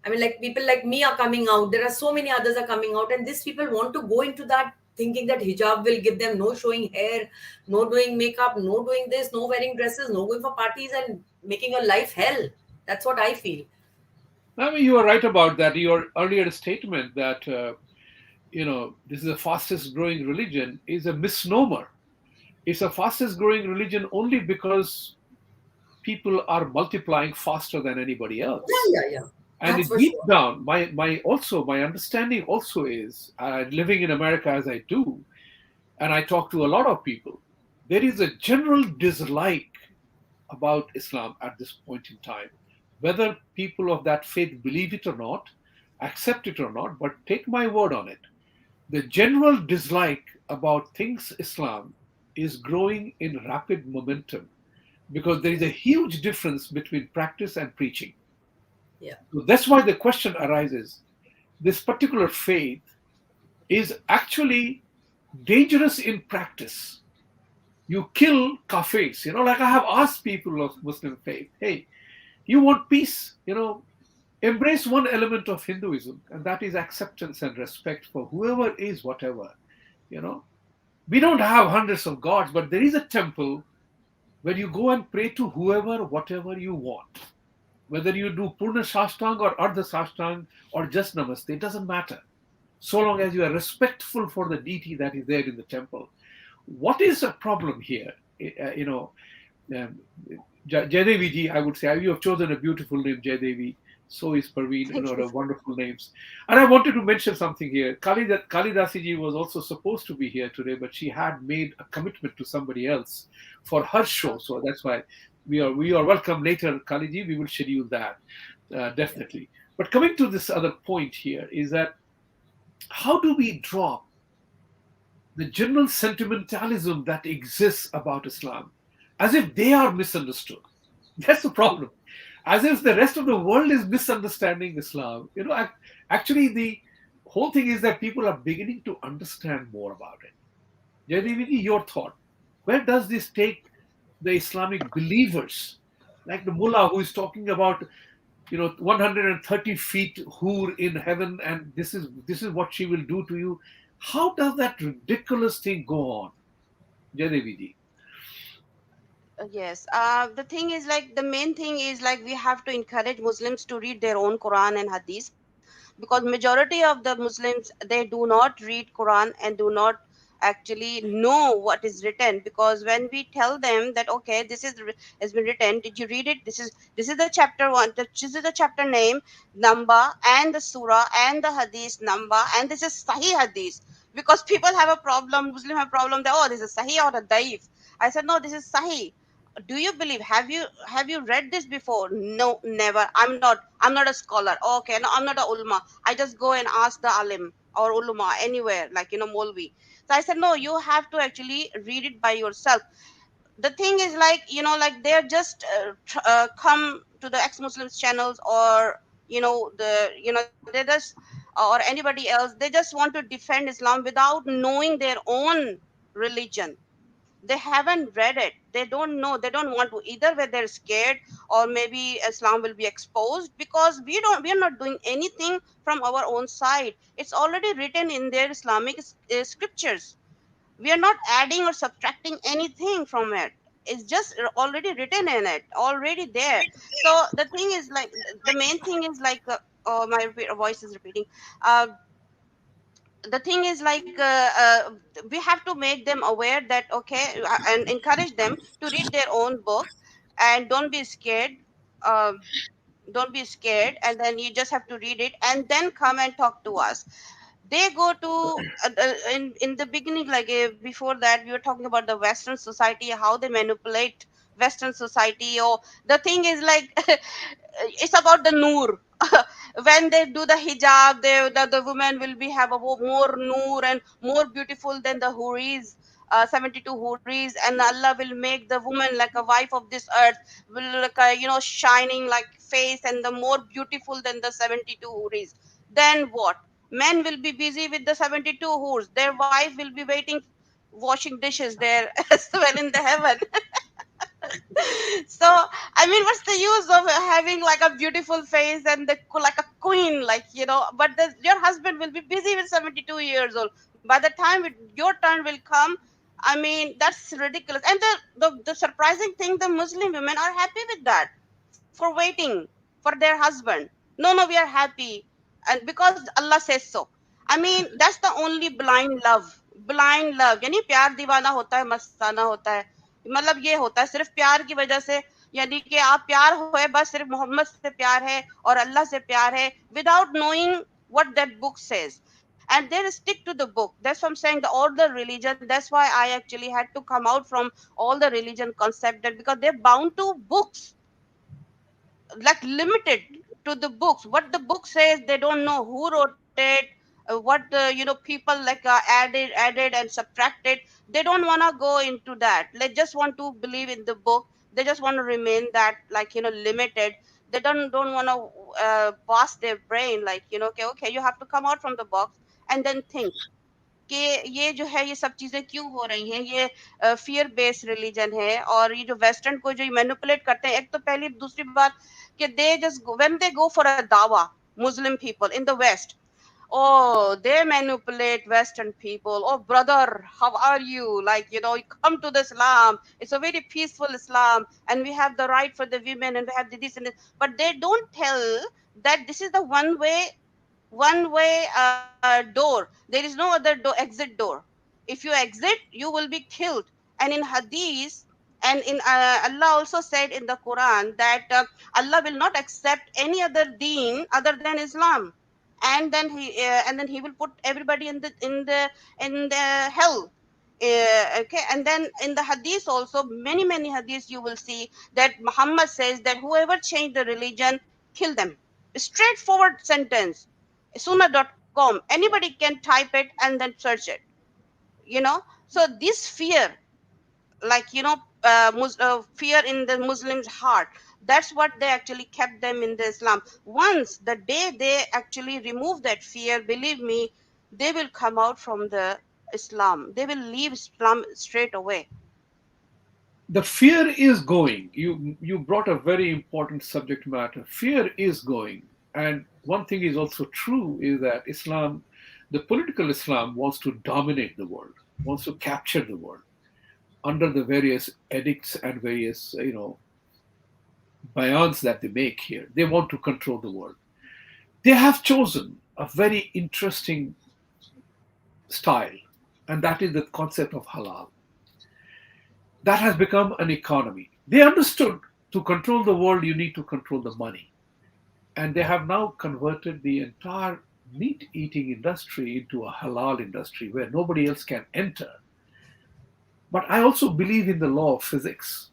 I mean, like people like me are coming out. There are so many others are coming out, and these people want to go into that thinking that hijab will give them no showing hair, no doing makeup, no doing this, no wearing dresses, no going for parties, and making your life hell. That's what I feel. I mean, you are right about that. Your earlier statement that this is the fastest growing religion is a misnomer. It's the fastest growing religion only because people are multiplying faster than anybody Yeah, else. yeah, yeah. And That's it for deep sure. down, my understanding also is, living in America as I do, and I talk to a lot of people, there is a general dislike about Islam at this point in time. Whether people of that faith believe it or not, accept it or not, but take my word on it. The general dislike about things Islam is growing in rapid momentum because there is a huge difference between practice and preaching. Yeah, So that's why the question arises, this particular faith is actually dangerous in practice. You kill kafirs. Like I have asked people of Muslim faith, hey, you want peace? Embrace one element of Hinduism, and that is acceptance and respect for whoever is whatever. You know, we don't have hundreds of gods, but there is a temple where you go and pray to whoever, whatever you want. Whether you do Purna Shashtang or Ardha Shashtang or just Namaste, it doesn't matter. So long as you are respectful for the deity that is there in the temple. What is a problem here? Um, Jaidevi ji, I would say, you have chosen a beautiful name, Jaidevi. So is Parveen, Thank you. the wonderful names. And I wanted to mention something here. Kalidasi ji was also supposed to be here today, but she had made a commitment to somebody else for her show. So that's why we are welcome later, Kali ji. We will schedule that yeah, definitely. But coming to this other point here is that how do we drop the general sentimentalism that exists about Islam as if they are misunderstood? That's the problem. As if the rest of the world is misunderstanding Islam. Actually, the whole thing is that people are beginning to understand more about it. yeah. Jaidevi, your thought. Where does this take the Islamic believers? Like the mullah who is talking about 130 feet hur in heaven, and this is what she will do to you. How does that ridiculous thing go on, Jaidevi? Yes. The thing is like the main thing is like we have to encourage Muslims to read their own Quran and Hadith, because majority of the Muslims, they do not read Quran and do not actually know what is written. Because when we tell them that okay, this is has been written, did you read it? This is the chapter one, this is the chapter name, number, and the surah and the hadith number, and this is Sahih Hadith. Because people have a problem, Muslim have a problem that oh, this is Sahih or a Daif. I said no, this is Sahih. Do you believe, have you read this before? No, never. I'm not a scholar. Okay, no, I'm not a ulama. I just go and ask the alim or ulama anywhere, like Molvi. So I said no, you have to actually read it by yourself. The thing is like like they're just come to the ex-Muslims channels, or they're just or anybody else, they just want to defend Islam without knowing their own religion. They haven't read it, they don't know, they don't want to, either where they're scared, or maybe Islam will be exposed, because we are not doing anything from our own side. It's already written in their Islamic scriptures. We are not adding or subtracting anything from it. It's just already written in it, already there. So the thing is like, the main thing is like, oh, my voice is repeating. uh, the thing is like, we have to make them aware that, okay, and encourage them to read their own book, and don't be scared. um, don't be scared, and then you just have to read it and then come and talk to us. They go to, in the beginning, like, before that, we were talking about the Western society, how they manipulate Western society. Or the thing is like, it's about the noor. When they do the hijab, the women will be have a more noor and more beautiful than the huris, 72 huris, and Allah will make the woman like a wife of this earth, will like a, shining like face, and the more beautiful than the 72 huris. Then what? Men will be busy with the 72 whores. Their wife will be waiting, washing dishes there as well in the heaven. So, I mean, what's the use of having like a beautiful face and like a queen, like, but your husband will be busy with 72 years old. By the time your turn will come, I mean, that's ridiculous. And the surprising thing, the Muslim women are happy with that, for waiting for their husband. No, no, we are happy. And because Allah says so. I mean, that's the only blind love. Blind love. यानी प्यार दीवाना होता है, मस्ताना होता है. मतलब ये होता है सिर्फ प्यार की वजह से. यानी कि आप प्यार होए बस सिर्फ मोहम्मद से प्यार है और अल्लाह से प्यार है, without knowing what that book says. And they stick to the book. That's what I'm saying, the all the religion. That's why I actually had to come out from all the religion concept, that because they're bound to books, like limited to the books. What the book says, they don't know who wrote it, what people like added and subtracted. They don't want to go into that. They just want to believe in the book. They just want to remain that, like, limited. They don't want to pass their brain, like, okay, you have to come out from the box and then think कि ये जो है, ये सब चीजें क्यों हो रही हैं, ये फियर बेस्ड रिलीजन है, और ये जो वेस्टर्न को जो मैनिपुलेट करते हैं, एक तो पहली, दूसरी बात कि they just when they go for a दावा, Muslim people in the west, oh, they manipulate Western people. Oh, brother, how are you? Like, you come to the Islam. It's a very peaceful Islam, and we have the right for the women, and we have the this and this. But they don't tell that this is the one way door. There is no other exit door. If you exit, you will be killed. And in Hadith, and in Allah also said in the Quran that Allah will not accept any other deen other than Islam. And then he will put everybody in the hell. Okay, and then in the hadith also, many hadiths, you will see that Muhammad says that whoever changed the religion, kill them. Straightforward sentence. Sunnah.com, anybody can type it and then search it. So this fear, like, fear in the Muslims heart, that's what they actually kept them in the Islam. Once the day they actually remove that fear, believe me, they will come out from the Islam. They will leave Islam straight away. The fear is going. You brought a very important subject matter. Fear is going. And one thing is also true is that Islam, the political Islam, wants to dominate the world, wants to capture the world under the various edicts and various, bayans that they make here. They want to control the world. They have chosen a very interesting style, and that is the concept of halal. That has become an economy. They understood to control the world, you need to control the money. And they have now converted the entire meat eating industry into a halal industry where nobody else can enter. But I also believe in the law of physics,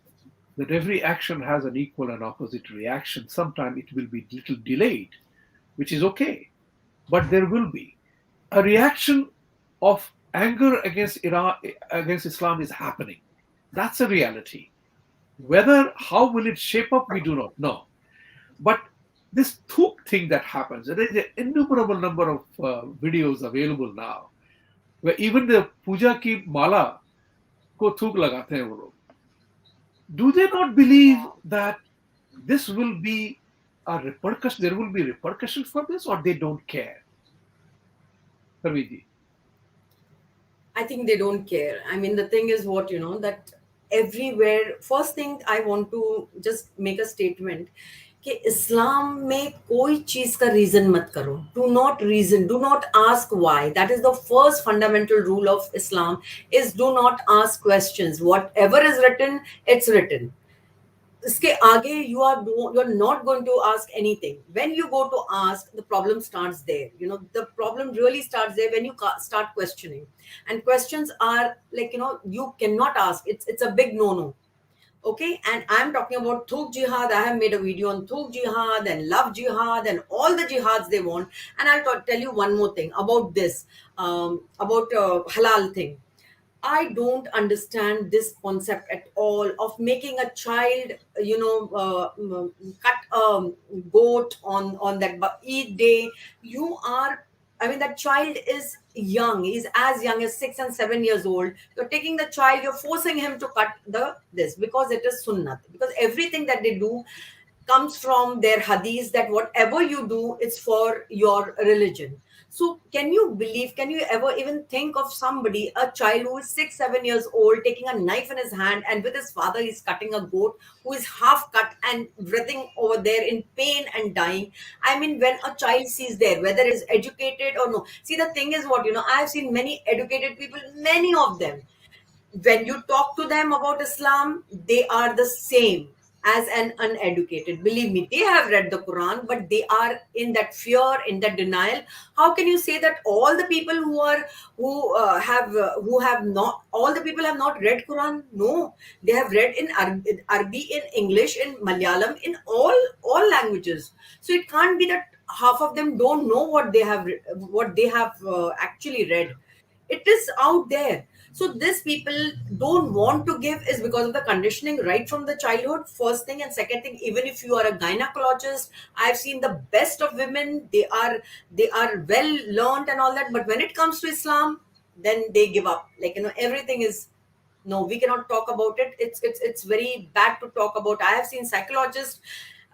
that every action has an equal and opposite reaction. Sometimes it will be little delayed, which is okay. But there will be a reaction of anger against Islam is happening. That's a reality. How will it shape up, we do not know. But this thuk thing that happens. There is an innumerable number of videos available now where even the puja ki mala ko thuk lagate hain wo log. Do they not believe that this will be a repercussion? There will be repercussion for this, or they don't care? Parveen ji. I think they don't care. I mean, the thing is what, that everywhere, first thing I want to just make a statement कि इस्लाम में कोई चीज का reason मत करो. Do not reason, do not ask why. That is the first fundamental rule of Islam is do not ask questions. Whatever is written, it's written. इसके आगे you are not going to ask anything. When you go to ask, the problem starts there. The problem really starts there when you start questioning. And questions are like, you cannot ask. It's a big no. Okay, and I'm talking about Thuk Jihad. I have made a video on Thuk Jihad and Love Jihad and all the jihads they want. And I'll tell you one more thing about this, about halal thing. I don't understand this concept at all of making a child, cut a goat on that Eid day. I mean, that child is young. He's as young as 6 and 7 years old. You're taking the child, you're forcing him to cut this because it is sunnat. Because everything that they do comes from their hadiths, that whatever you do, it's for your religion. So can you ever even think of somebody, a child who is 6 7 years old, taking a knife in his hand, and with his father he's cutting a goat who is half cut and writhing over there in pain and dying? I mean, when a child sees there, whether it's educated or no. See, the thing is what, I've seen many educated people, many of them, when you talk to them about Islam, they are the same as an uneducated. Believe me, they have read the Quran, but they are in that fear, in that denial. How can you say that all the people who have not, all the people have not read Quran? No, they have read in Arabic, in English, in Malayalam, in all languages. So it can't be that half of them don't know what they have actually read. It is out there. So these people don't want to give is because of the conditioning right from the childhood, first thing. And second thing, even if you are a gynecologist, I've seen the best of women, they are well learned and all that, but when it comes to Islam, then they give up. Like, everything is, no, we cannot talk about it. It's very bad to talk about. I have seen psychologists,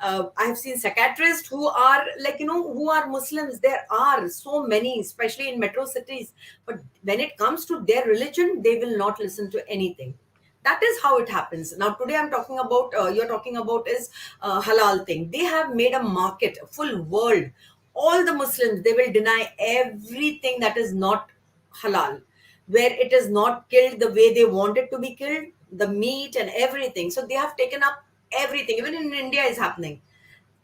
I have seen psychiatrists who are like, who are Muslims. There are so many, especially in metro cities. But when it comes to their religion, they will not listen to anything. That is how it happens. Now, today I'm talking about, you're talking about is halal thing. They have made a market, a full world. All the Muslims, they will deny everything that is not halal, where it is not killed the way they want it to be killed, the meat and everything. So they have taken up everything. Even in India is happening.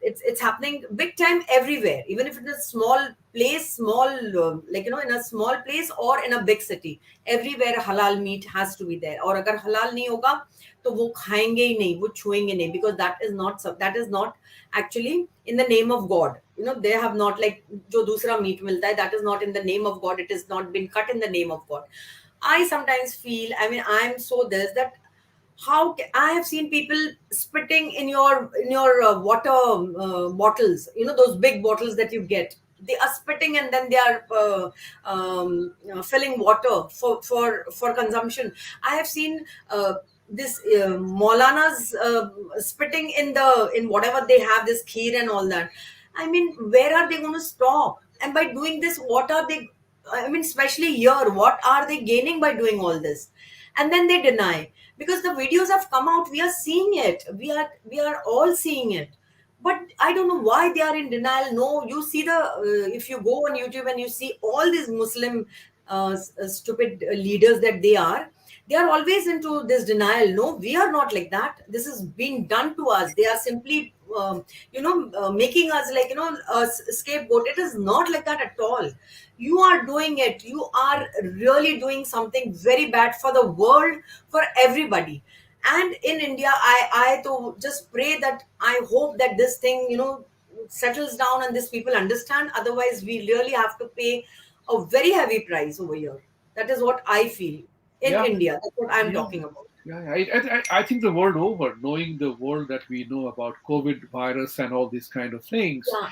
It's happening big time everywhere. Even if it's a small place, in a small place or in a big city, everywhere halal meat has to be there. Or agar halal nahi hoga, to wo khayenge hi nahi, wo chhuenge nahi, because that is not actually in the name of God. They have not, like jo dusra meat milta hai, that is not in the name of God. It is not been cut in the name of God. I sometimes feel, I mean, I'm so this that I have seen people spitting in your water bottles. Those big bottles that you get. They are spitting and then they are filling water for consumption. I have seen this Maulana's spitting in whatever they have, this kheer and all that. I mean, where are they going to stop? And by doing this, what are they? I mean, especially here, what are they gaining by doing all this? And then they deny, because the videos have come out. We are seeing it. We are all seeing it. But I don't know why they are in denial. No, you see if you go on YouTube and you see all these Muslim stupid leaders that they are always into this denial. No, we are not like that. This is being done to us. They are simply making us like, a scapegoat. It is not like that at all. You are doing it. You are really doing something very bad for the world, for everybody. And in India, I to just pray that, I hope that this thing, settles down and these people understand. Otherwise, we really have to pay a very heavy price over here. That is what I feel in Yeah. India. That's what I'm Yeah. talking about. Yeah, I think the world over, knowing the world that we know about COVID virus and all these kind of things, Yeah.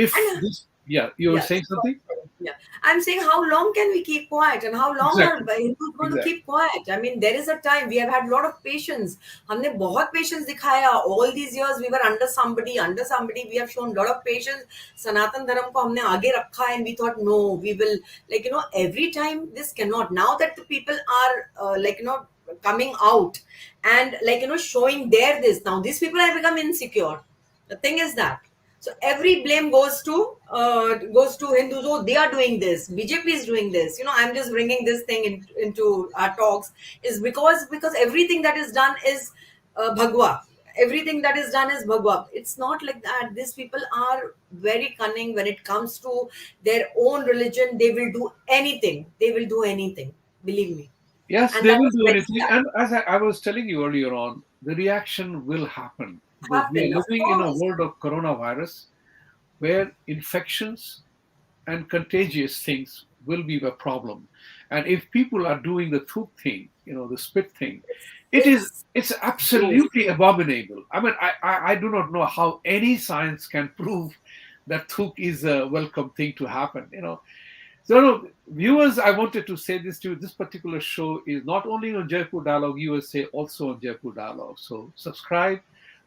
if And this, yeah, you were yeah, saying sorry, something? sorry. Yeah. I'm saying, how long can we keep quiet, and how long are Exactly, Hindus going to exactly. keep quiet? I mean, there is a time we have had a lot of patience. हमने बहुत patience दिखाया. All these years we were under somebody, under somebody. We have shown a lot of patience. Sanatan Dharam को हमने आगे रखा, and we thought, no, we will, like, every time this cannot. Now that the people are coming out and, showing their this, now these people have become insecure. The thing is that, so every blame goes to Hindus. Oh, they are doing this. BJP is doing this. I'm just bringing this thing into our talks, is because everything that is done is bhagwa. Everything that is done is bhagwa. It's not like that. These people are very cunning when it comes to their own religion. They will do anything. They will do anything. Believe me, Yes, and they that will is do very anything. sad. And as I was telling you earlier on, the reaction will happen because we Happen, are of living in a course. world of coronavirus where infections and contagious things will be a problem. And if people are doing the thuk thing, the spit thing, it is It's it's gross. absolutely abominable. I mean, I do not know how any science can prove that thuk is a welcome thing to happen. So, no, viewers, I wanted to say this to you. This particular show is not only on Jaipur Dialogue USA, also on Jaipur Dialogue. So, subscribe,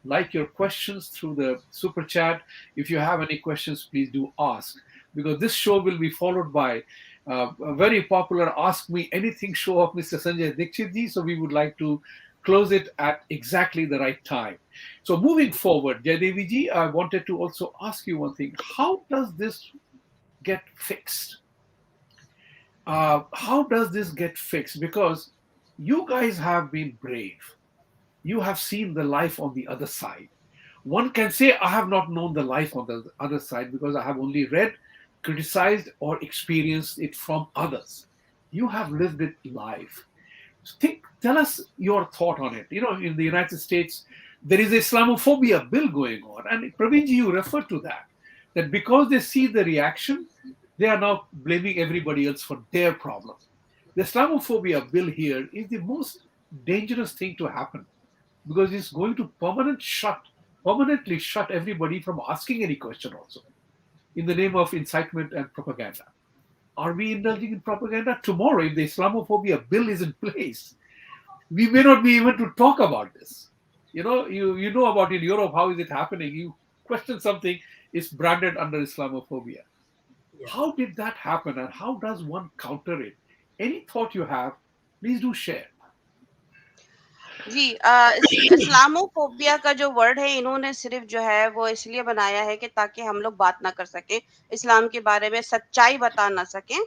like your questions through the super chat. If you have any questions, please do ask, because this show will be followed by a very popular Ask Me Anything show of Mr. Sanjay Dikshit ji. So, we would like to close it at exactly the right time. So, moving forward, Jaidevi ji, I wanted to also ask you one thing. How does this get fixed? How does this get fixed? Because you guys have been brave. You have seen the life on the other side. One can say, I have not known the life on the other side because I have only read, criticized, or experienced it from others. You have lived it live. Tell us your thought on it. In the United States, there is Islamophobia bill going on, and Praveenji, you referred to that because they see the reaction, they are now blaming everybody else for their problem. The Islamophobia bill here is the most dangerous thing to happen because it's going to permanently shut everybody from asking any question also in the name of incitement and propaganda. Are we indulging in propaganda? Tomorrow, if the Islamophobia bill is in place, we may not be able to talk about this. You know about in Europe how is it happening? You question something, it's branded under Islamophobia. Yeah. How did that happen, and how does one counter it? Any thought you have, please do share. जी Islamophobia का जो word है इन्होंने सिर्फ जो है वो इसलिए बनाया है कि ताकि हम लोग बात ना कर सकें इस्लाम के बारे में सच्चाई बता ना सकें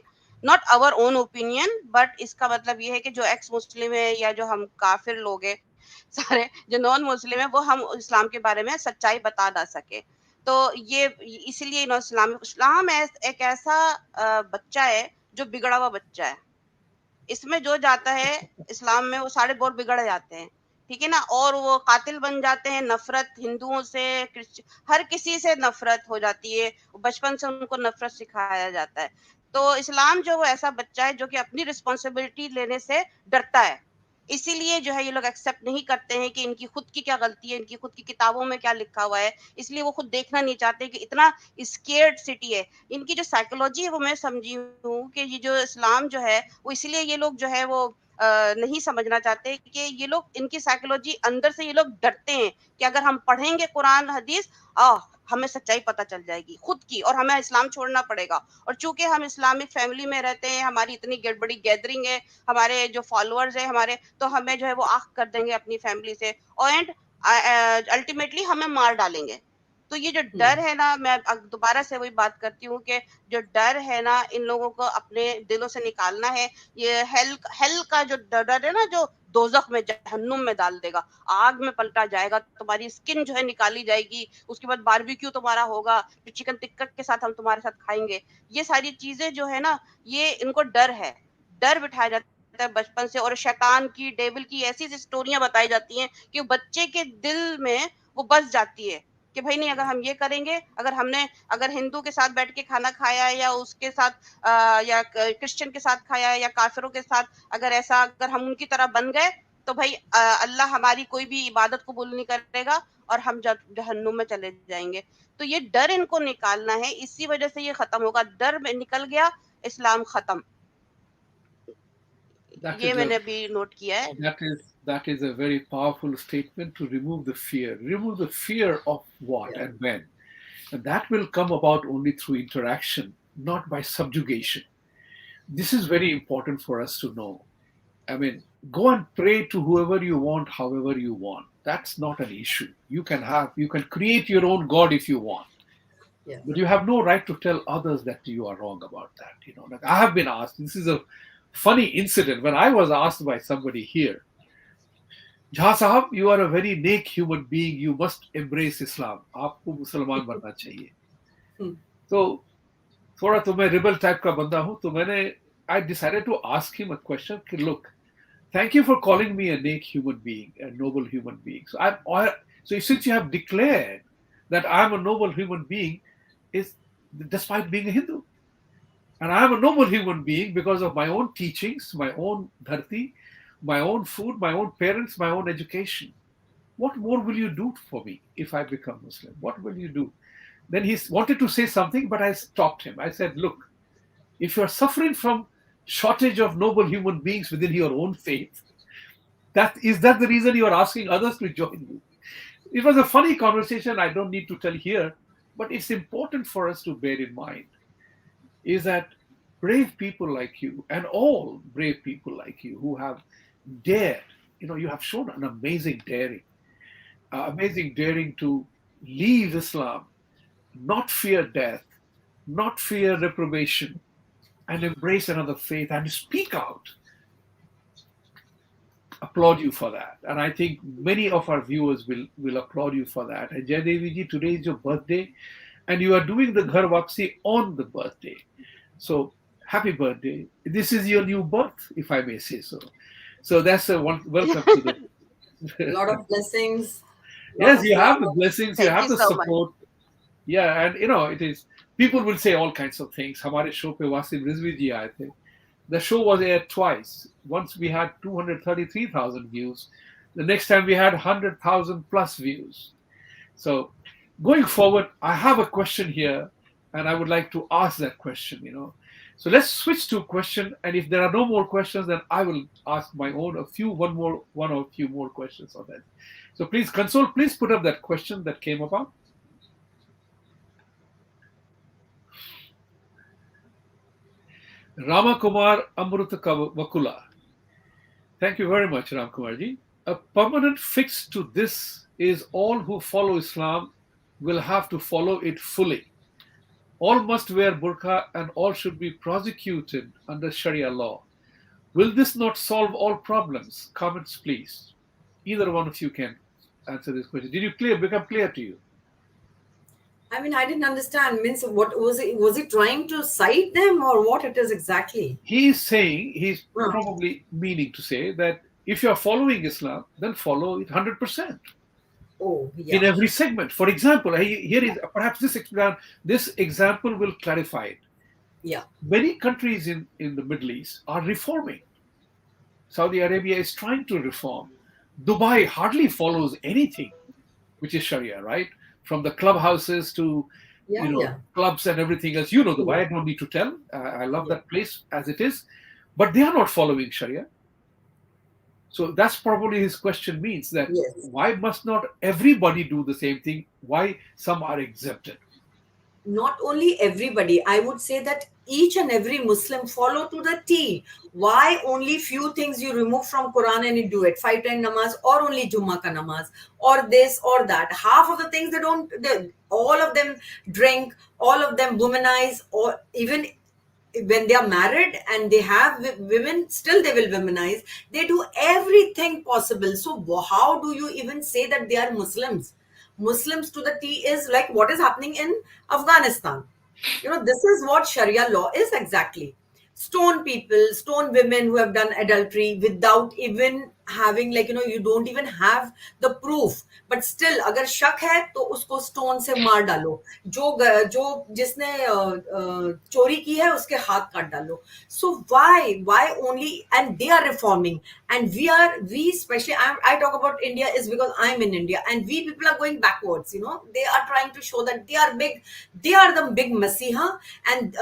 not our own opinion but इसका मतलब ये है कि जो एक्स मुस्लिम है या जो हम काफिर लोग हैं सारे जो नॉन मुस्लिम है वो हम इस्लाम के बारे में सच्चाई बता ना सके तो ये इसलिए इस्लाम इस्लाम एक ऐसा बच्चा है जो बिगड़ा हुआ बच्चा है इसमें जो जाता है इस्लाम में वो सारे बहुत बिगड़ जाते हैं ठीक है ना और वो कातिल बन जाते हैं नफरत हिंदुओं से हर किसी से नफरत हो जाती है बचपन से उनको नफरत सिखाया जाता है तो इस्लाम जो वो ऐसा बच्चा है जो कि अपनी रिस्पॉन्सिबिलिटी लेने से डरता है इसीलिए जो है ये लोग एक्सेप्ट नहीं करते हैं कि इनकी खुद की क्या गलती है इनकी खुद की किताबों में क्या लिखा हुआ है इसलिए वो खुद देखना नहीं चाहते कि इतना स्केर्ड सिटी है इनकी जो साइकोलॉजी है वो मैं समझी हूँ कि ये जो इस्लाम जो है वो इसलिए ये लोग जो है वो नहीं समझना चाहते कि ये लोग इनकी साइकोलॉजी अंदर से ये लोग डरते हैं कि अगर हम पढ़ेंगे कुरान हदीस हमें सच्चाई पता चल जाएगी खुद की और हमें इस्लाम छोड़ना पड़ेगा और चूंकि हम इस्लामिक फैमिली में रहते हैं हमारी इतनी बड़ी गैदरिंग है हमारे जो फॉलोअर्स है हमारे तो हमें जो है वो आंख कर देंगे अपनी फैमिली से और एंड अल्टीमेटली हमें मार डालेंगे तो ये जो डर है ना मैं दोबारा से वही बात करती हूँ कि जो डर है ना इन लोगों को अपने दिलों से निकालना है ये हेल का जो डर है ना जो दोजख में जहन्नुम में डाल देगा आग में पलटा जाएगा तुम्हारी स्किन जो है निकाली जाएगी उसके बाद बारबेक्यू तुम्हारा होगा जो चिकन टिक्का के साथ हम तुम्हारे साथ खाएंगे ये सारी चीजें जो है ना ये इनको डर है डर बिठाया जाता है बचपन से और शैतान की डेविल की ऐसी स्टोरियां बताई जाती हैं कि बच्चे के दिल में वो बस जाती है कि भाई नहीं अगर हम ये करेंगे अगर हिंदू के साथ बैठ के खाना खाया या उसके साथ या क्रिश्चियन के साथ खाया या काफिरों के साथ अगर हम उनकी तरह बन गए तो भाई अल्लाह हमारी कोई भी इबादत कबूल नहीं करेगा और हम जहन्नुम में चले जाएंगे। तो ये डर इनको निकालना है, इसी वजह से ये खत्म होगा। डर निकल गया, इस्लाम खत्म। That ये is a मैंने भी नोट किया है। that is a very powerful statement to remove the fear. Remove the fear of what Yeah. and when. And that will come about only through interaction, not by subjugation. This is very important for us to know. I mean, go and pray to whoever you want, however you want. That's not an issue. You can create your own God if you want. Yeah. But you have no right to tell others that you are wrong about that. Like I have been asked, this is a funny incident when I was asked by somebody here, Jha Sahab, you are a very neck human being, you must embrace Islam. आपको मुसलमान बनना चाहिए. Hmm. तो थोड़ा तो मैं rebel type का बंदा हूं, तो मैंने I decided to ask him a question. Look, thank you for calling me a neck human being, a noble human being. So since you have declared that I'm a noble human being, is despite being a Hindu, and I'm a noble human being because of my own teachings, my own dharti, my own food, my own parents, my own education. What more will you do for me if I become Muslim? What will you do? Then he wanted to say something, but I stopped him. I said, look, if you're suffering from shortage of noble human beings within your own faith, that the reason you are asking others to join you? It was a funny conversation. I don't need to tell here, but it's important for us to bear in mind is that brave people like you and all brave people like you who have dared, you have shown an amazing daring to leave Islam, not fear death, not fear reprobation, and embrace another faith and speak out. Applaud you for that. And I think many of our viewers will applaud you for that. And Jaidevi ji, today is your birthday, and you are doing the Ghar Wapsi on the birthday. So happy birthday. This is your new birth, if I may say so. So that's a welcome to the. A lot of blessings. Yes, you have the blessings, you Thank have you the so much. support. Yeah, and it is, people will say all kinds of things. हमारे show पे वासिम रिजवी जी आए थे. The show was aired twice. Once we had 233,000 views. The next time we had 100,000 plus views. So going forward, I have a question here, and I would like to ask that question. So let's switch to a question, and if there are no more questions, then I will ask my own one or a few more questions on that. So please, Console, please put up that question that came about. Ramakumar Amruta Vakula. Thank you very much, Ramkumarji. A permanent fix to this is all who follow Islam will have to follow it fully. All must wear burqa and all should be prosecuted under Sharia law. Will this not solve all problems? Comments, please. Either one of you can answer this question. Did it become clear to you? I mean, I didn't understand. Means what was it? Was he trying to cite them or what it is exactly? He's Huh. probably meaning to say that if you're following Islam, then follow it 100%. Oh, In yeah. every segment. For example, here is perhaps this example will clarify it. Yeah. Many countries in the Middle East are reforming. Saudi Arabia is trying to reform. Dubai hardly follows anything which is Sharia, right? From the clubhouses to Yeah, yeah. clubs and everything else. Dubai, I don't need to tell. I love that place as it is. But they are not following Sharia. So that's probably his question means that Yes. why must not everybody do the same thing? Why some are exempted? Not only everybody, I would say that each and every Muslim follow to the T. Why only few things you remove from Quran and you do it? 5 time namaz or only Jummah ka namaz or this or that. Half of the things all of them drink, all of them womanize, or even when they are married and they have women, still they will womanize. They do everything possible. So how do you even say that they are Muslims? Muslims to the T is like what is happening in Afghanistan. This is what Sharia law is exactly. Stone people, stone women who have done adultery without even having, like, you don't even have the proof, but still अगर शक है तो उसको stone से मार डालो, जो जिसने चोरी की है उसके हाथ काट डालो. So why only? And they are reforming, and we especially, I talk about India is because I'm in India, and we people are going backwards. They are trying to show that they are big, they are the big masiha, and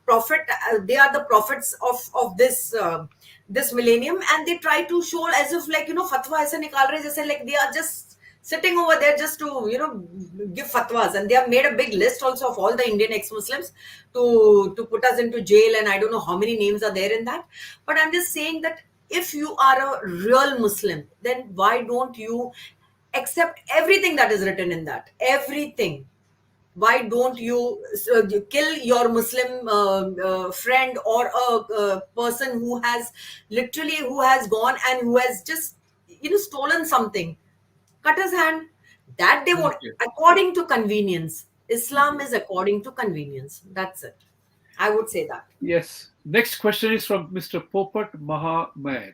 prophet, they are the prophets of this millennium, and they try to show as if, like, fatwa aise nikal rahe jaise, like they are just sitting over there just to give fatwas, and they have made a big list also of all the Indian ex-Muslims to put us into jail, and I don't know how many names are there in that. But I'm just saying that if you are a real Muslim, then why don't you accept everything that is written in that, everything? Why don't you kill your Muslim friend, or a person who has literally, who has gone and who has just stolen something, cut his hand? That they want, Okay. according to convenience. Islam is according to convenience. That's it. I would say that. Yes. Next question is from Mr. Popat Mahamad.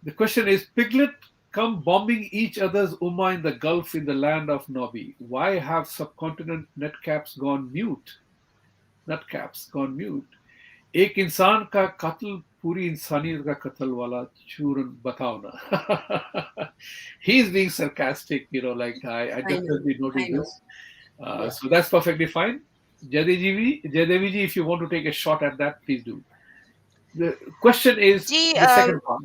The question is: Piglet come bombing each other's Ummah in the Gulf in the land of Nobby. Why have subcontinent netcaps gone mute? Nutcaps gone mute. एक इंसान का कत्ल पूरी इंसानियत का कत्ल वाला चूरन बताओ ना. He is being sarcastic, like I I know. definitely I noticed know. this. Yeah. So that's perfectly fine. Jaidevi ji, if you want to take a shot at that, please do. The question is जी the second part.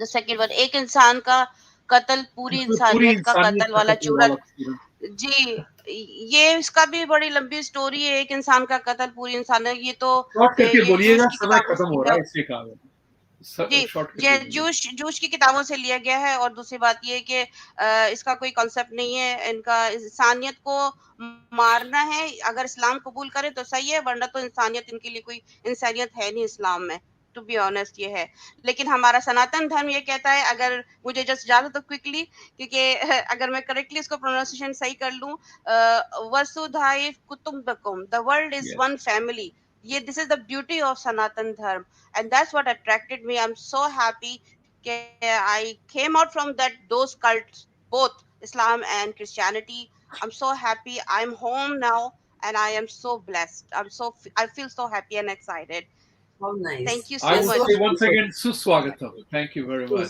The second one, एक इंसान का कत्ल पूरी पूरी इंसानियत का इंसानियत कत्ल का वाला कत्ल चूरन. वाला चूरन. जी, ये इसका भी बड़ी लंबी स्टोरी है, एक इंसान का कत्ल पूरी इंसानियत. ये तो शॉर्ट करके ये बोलिएगा, जूश की समय किताबों खत्म से हो लिया. रहा है, इसलिए कहा जी, मैंने शॉर्ट ये करके बोलिए. जूश जूश की किताबों से लिया गया है. और दूसरी बात ये है कि इसका कोई कॉन्सेप्ट नहीं है. इनका इंसानियत को मारना है. अगर इस्लाम कबूल करे तो सही है, वरना तो इंसानियत, इनके लिए कोई इंसानियत है नहीं इस्लाम में. टू बी ऑनेस्ट ये है. लेकिन हमारा सनातन धर्म ये कहता है, अगर मुझे जस्ट इजाजत हो क्विकली, क्योंकि अगर मैं करेक्टली इसको प्रोनाउंसिएशन सही कर लूं, वसुधैव कुटुंबकम, the world is Yes. One family. ये this is the beauty of Sanatan Dharma, and that's what attracted me. I'm so happy that I came out from those cults, both Islam and Christianity. I'm so happy. I'm home now, and I am so blessed. I feel so happy and excited. How nice. Thank you I We are so would so say much. happy once for again, Suswagatam. Thank you very you. much.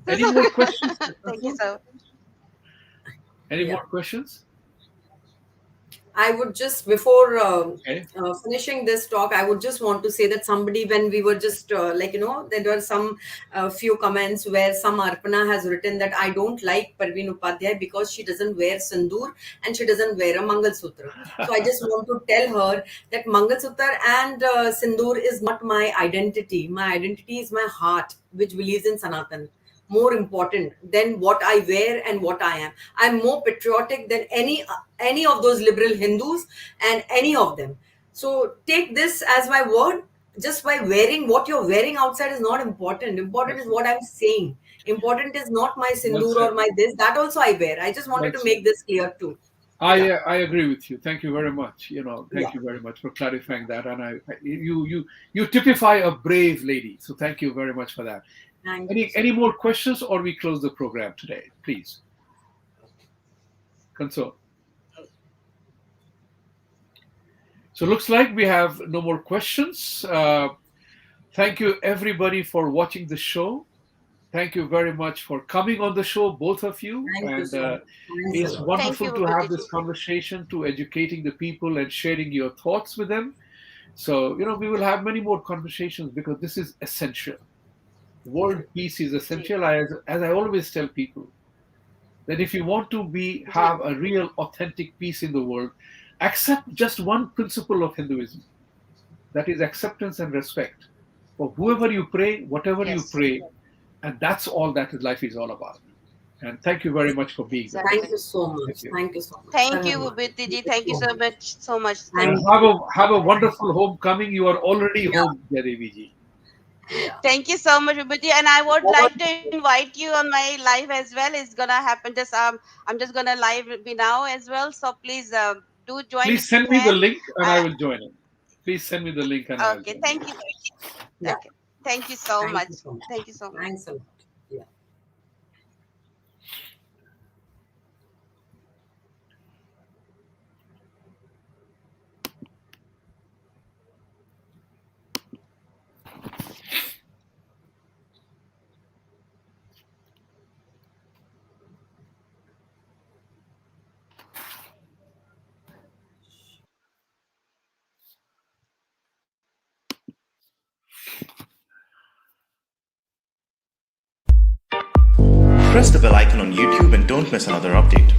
Any more questions? Thank you so. Any Yeah. more questions? I would just, before Okay. finishing this talk, I would just want to say that somebody, when we were just there were some few comments where some Arpana has written that I don't like Parveen Upadhyay because she doesn't wear sindoor and she doesn't wear a Mangal Sutra. So I just want to tell her that Mangal Sutra and sindoor is not my identity. My identity is my heart, which believes in Sanatan, more important than what I wear and what I am. I'm more patriotic than any of those liberal Hindus and any of them. So take this as my word. Just by wearing, what you're wearing outside is not important. Important is That's what I'm saying. Important is not my well sindoor said. or my this. That also I wear. I just wanted Well to said. make this clear too. I Yeah. I agree with you. Thank you very much. Yeah. Thank you very much for clarifying that. And you typify a brave lady. So thank you very much for that. Thank you Any so more questions, or we close the program today, please? Console. So looks like we have no more questions. Thank you everybody for watching the show. Thank you very much for coming on the show, both of you. Thank you And so much. Thanks a it's lot. Thank wonderful you, to have Vibhuti this ji. conversation, to educating the people and sharing your thoughts with them. So, we will have many more conversations because this is essential. World peace is ji, essential. As I always tell people, that if you want to ji, have a real authentic peace in the world, accept just one principle of Hinduism, that is acceptance and respect for whoever you pray, whatever you yes, pray, and that's all that life is all about. And thank you very much for being with Thank exactly. you us. so Thank much. you. Thank you so much. Thank you, Sarhana. Vibhuti Thank ji. you Thank you so so much. much, so much. And Thank Thank you. have a wonderful homecoming. You are already Yeah. home, Jaidevi ji. Yeah. Thank you so much, Vibhuti. And I would All like to invite you on my live as well. It's gonna happen. I'm just gonna live be now as well. So please do join if Please you send me the can. link and I Uh, will join in. Please send me the link and I will okay, join in. thank you. Yeah. Okay. Thank you so Thank much. you so much. Thank you so much. Thanks a lot. Yeah. Press the bell icon on YouTube and don't miss another update.